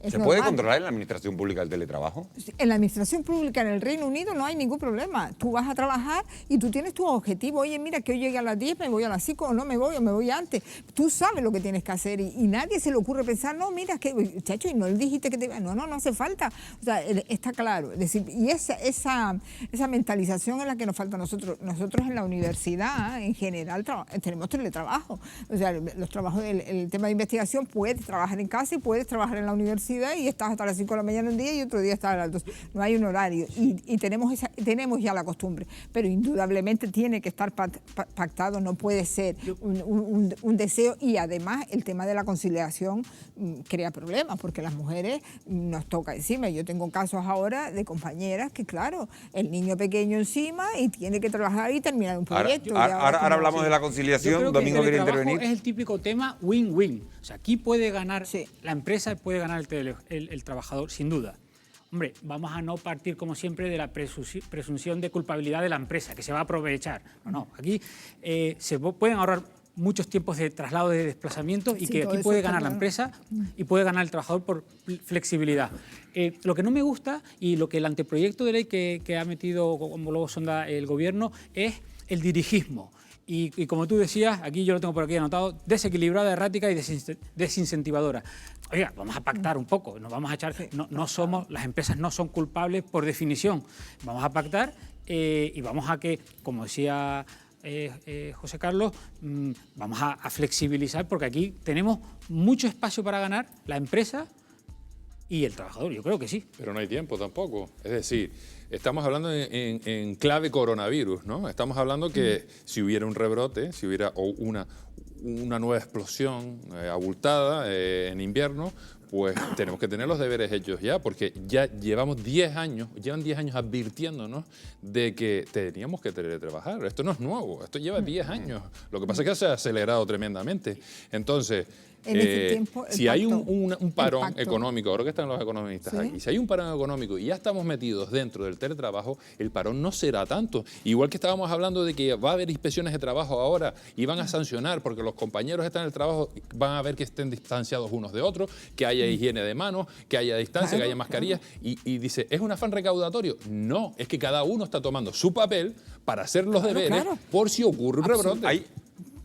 ¿Se puede controlar en la administración pública el teletrabajo? En la administración pública en el Reino Unido no hay ningún problema. Tú vas a trabajar y tú tienes tu objetivo. Oye, mira, que hoy llegue a las 10, me voy a las 5, o no me voy, o me voy antes. Tú sabes lo que tienes que hacer y nadie se le ocurre pensar, no, mira, que chacho, y no le dijiste que te iba. No hace falta. O sea, está claro. Es decir, y esa mentalización es la que nos falta a nosotros. Nosotros en la universidad, en general, tenemos teletrabajo. O sea, los trabajos, el tema de investigación, puedes trabajar en casa y puedes trabajar en la universidad y estás hasta las 5 de la mañana un día y otro día estás a las 2. No hay un horario y tenemos ya la costumbre. Pero indudablemente tiene que estar pactado pactado, no puede ser un deseo, y además el tema de la conciliación crea problemas porque las mujeres nos toca encima. Yo tengo casos ahora de compañeras que, claro, el niño pequeño encima y tiene que trabajar y terminar un proyecto. Ahora hablamos de la conciliación. Domingo quiere intervenir. Es el típico tema win-win. O sea, aquí puede ganar la empresa y puede ganar el trabajador, sin duda. Hombre, vamos a no partir, como siempre, de la presunción de culpabilidad de la empresa, que se va a aprovechar. No, aquí se pueden ahorrar muchos tiempos de traslado, de desplazamiento, y que aquí puede ganar la empresa y puede ganar el trabajador por flexibilidad. Lo que no me gusta, y lo que el anteproyecto de ley que ha metido como luego sonda el Gobierno, es el dirigismo. Y como tú decías, aquí yo lo tengo por aquí anotado, desequilibrada, errática y desincentivadora. Oiga, vamos a pactar un poco, nos vamos a echar, las empresas no son culpables por definición. Vamos a pactar y vamos a que, como decía José Carlos, vamos a flexibilizar, porque aquí tenemos mucho espacio para ganar la empresa y el trabajador, yo creo que sí. Pero no hay tiempo tampoco. Es decir, estamos hablando en clave coronavirus, ¿no? Estamos hablando que si hubiera un rebrote, si hubiera una nueva explosión abultada en invierno, pues tenemos que tener los deberes hechos ya, porque ya llevan 10 años advirtiéndonos de que teníamos que teletrabajar. Esto no es nuevo, esto lleva 10 años. Lo que pasa es que se ha acelerado tremendamente. Entonces, si hay un parón económico, ahora que están los economistas aquí, si hay un parón económico y ya estamos metidos dentro del teletrabajo, el parón no será tanto. Igual que estábamos hablando de que va a haber inspecciones de trabajo ahora y van a sancionar porque los compañeros están en el trabajo, van a ver que estén distanciados unos de otros, que haya higiene de manos, que haya distancia, que haya mascarillas. Y dice, ¿es un afán recaudatorio? No, es que cada uno está tomando su papel para hacer los deberes por si ocurre un rebrote.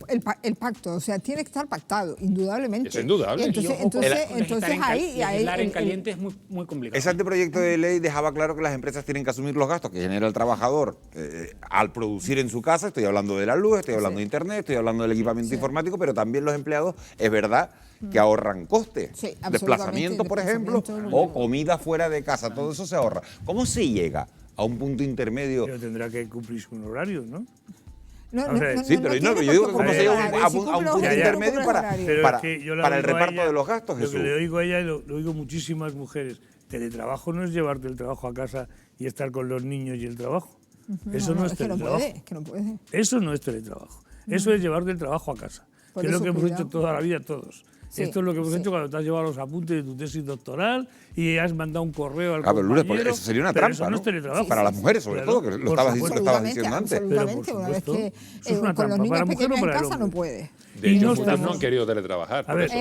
El pacto, o sea, tiene que estar pactado, indudablemente. Es indudable. Entonces ahí legislar en caliente es muy complicado. Ese anteproyecto de ley dejaba claro que las empresas tienen que asumir los gastos que genera el trabajador al producir en su casa. Estoy hablando de la luz, estoy hablando de internet, estoy hablando del equipamiento informático, pero también los empleados, es verdad, que ahorran costes. Desplazamiento, por ejemplo, o comida fuera de casa, todo eso se ahorra. ¿Cómo se llega a un punto intermedio? Pero tendrá que cumplirse un horario, ¿no? Sí, pero yo digo que cómo se llega a un punto intermedio para el reparto de los gastos, Jesús. Lo que le oigo a ella y lo oigo muchísimas mujeres. Teletrabajo no es llevarte el trabajo a casa y estar con los niños y el trabajo. Eso no es teletrabajo. Eso no es teletrabajo. Eso es llevarte el trabajo a casa. Que es lo que hemos hecho toda la vida todos. Esto es lo que hemos hecho cuando te has llevado los apuntes de tu tesis doctoral y has mandado un correo al compañero. Lourdes, eso sería una trampa, ¿no? Para las mujeres, sobre todo, que lo estabas diciendo antes. Absolutamente, una vez que con los niños pequeños en casa no puede. De hecho, muchos no han querido teletrabajar. A ver,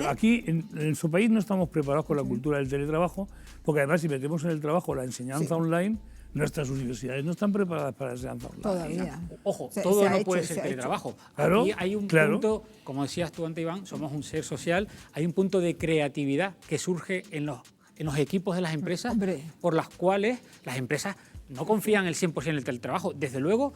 aquí en su país no estamos preparados con la cultura del teletrabajo, porque además si metemos en el trabajo la enseñanza online, nuestras universidades no están preparadas para la enseñanza online. Todavía. Ojo, todo no puede ser teletrabajo. Claro, aquí hay un punto, como decías tú antes, Iván, somos un ser social, hay un punto de creatividad que surge en los equipos de las empresas, por las cuales las empresas no confían el 100% en el teletrabajo. Desde luego,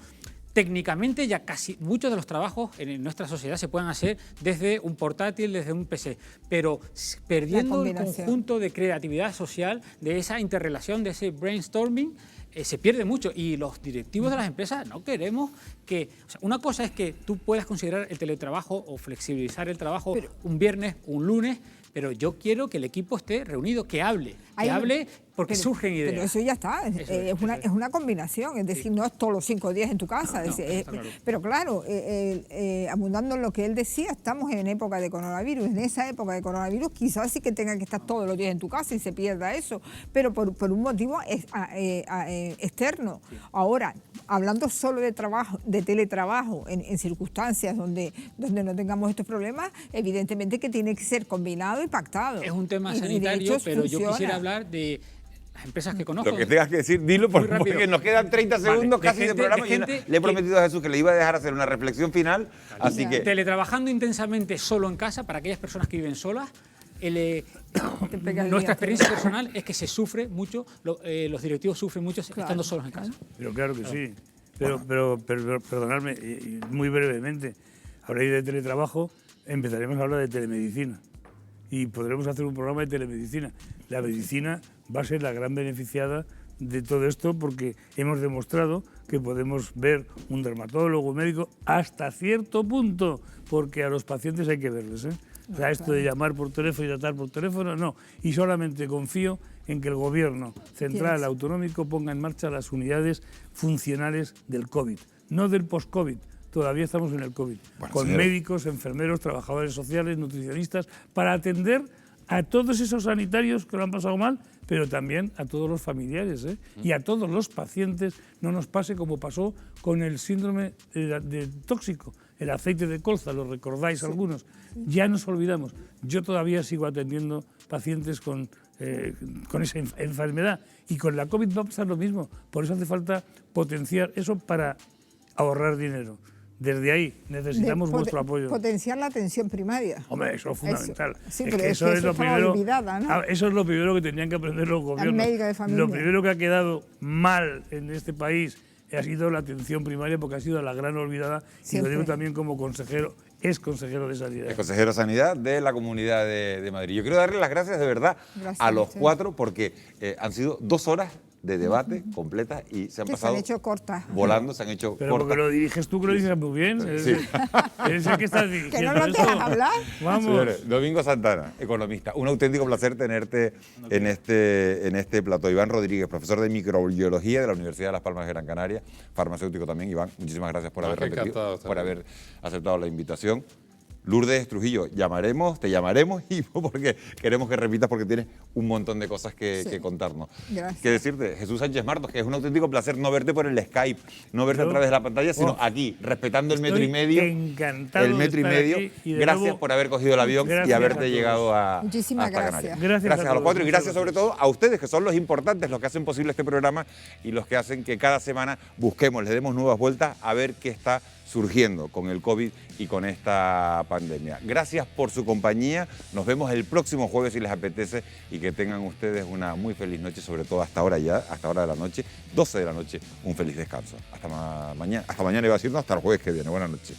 técnicamente ya casi muchos de los trabajos en nuestra sociedad se pueden hacer desde un portátil, desde un PC, pero perdiendo el conjunto de creatividad social, de esa interrelación, de ese brainstorming, se pierde mucho, y los directivos de las empresas no queremos que... O sea, una cosa es que tú puedas considerar el teletrabajo o flexibilizar el trabajo un viernes, un lunes, pero yo quiero que el equipo esté reunido, que hable porque surgen ideas. Pero eso ya está, es una combinación, es decir, no es todos los 5 días en tu casa. Pero claro, abundando en lo que él decía, estamos en época de coronavirus. En esa época de coronavirus quizás sí que tenga que estar todos los días en tu casa y se pierda eso, pero por un motivo externo. Ahora, hablando solo de teletrabajo en circunstancias donde no tengamos estos problemas, evidentemente que tiene que ser combinado y pactado. Es un tema sanitario, pero yo quisiera hablar de las empresas que conozco. Lo que tengas que decir, dilo, porque nos quedan 30 segundos casi de programa. Le he prometido a Jesús que le iba a dejar hacer una reflexión final, así que... Teletrabajando intensamente solo en casa, para aquellas personas que viven solas, nuestra experiencia personal es que se sufre mucho, los directivos sufren mucho estando solos en casa. Pero claro que sí. Pero perdonadme, muy brevemente, habréis de teletrabajo, empezaremos a hablar de telemedicina. Y podremos hacer un programa de telemedicina. La medicina va a ser la gran beneficiada de todo esto porque hemos demostrado que podemos ver un dermatólogo, un médico, hasta cierto punto, porque a los pacientes hay que verles, ¿eh? O sea, esto de llamar por teléfono y tratar por teléfono, no. Y solamente confío en que el Gobierno central autonómico ponga en marcha las unidades funcionales del COVID, no del post-COVID. Todavía estamos en el COVID, bueno, con señora, médicos, enfermeros, trabajadores sociales, nutricionistas, para atender a todos esos sanitarios que lo han pasado mal, pero también a todos los familiares, ¿eh? Y a todos los pacientes. No nos pase como pasó con el síndrome de tóxico, el aceite de colza, lo recordáis algunos. Ya nos olvidamos. Yo todavía sigo atendiendo pacientes con esa enfermedad, y con la COVID va a pasar lo mismo. Por eso hace falta potenciar eso para ahorrar dinero. Desde ahí necesitamos vuestro apoyo. Potenciar la atención primaria. Hombre, eso es fundamental. Sí, pero eso es lo primero, olvidada, ¿no? Eso es lo primero que tenían que aprender los gobiernos. Médico de familia. Lo primero que ha quedado mal en este país ha sido la atención primaria, porque ha sido la gran olvidada. Siempre. Y lo digo también como consejero, es consejero de Sanidad. Es consejero de Sanidad de la Comunidad de Madrid. Yo quiero darle las gracias de verdad a los cuatro, porque han sido 2 horas de debate completas y se han pasado. Se han hecho cortas. Volando, se han hecho Pero cortas. porque lo diriges tú, que lo dices muy bien. Sí. Eres el que estás dirigiendo. Que no lo dejas hablar. Vamos. Señores, Domingo Santana, economista. Un auténtico placer tenerte en este plató. Iván Rodríguez, profesor de microbiología de la Universidad de Las Palmas de Gran Canaria, farmacéutico también. Iván, muchísimas gracias por haber aceptado la invitación. Lourdes Trujillo, te llamaremos y porque queremos que repitas, porque tienes un montón de cosas que contarnos. Gracias. ¿Qué decirte? Jesús Sánchez Martos, que es un auténtico placer no verte por el Skype, no verte a través de la pantalla, sino aquí, respetando el metro y medio. Encantado. El metro y medio. Gracias por haber cogido el avión y haberte llegado Muchísimas hasta gracias. Canarias. Gracias a los cuatro y gracias sobre todo a ustedes, que son los importantes, los que hacen posible este programa y los que hacen que cada semana busquemos, le demos nuevas vueltas a ver qué está surgiendo con el COVID y con esta pandemia. Gracias por su compañía. Nos vemos el próximo jueves si les apetece, y que tengan ustedes una muy feliz noche, sobre todo hasta ahora de la noche, 12 de la noche, un feliz descanso. Hasta mañana iba a decir, no, hasta el jueves que viene. Buenas noches.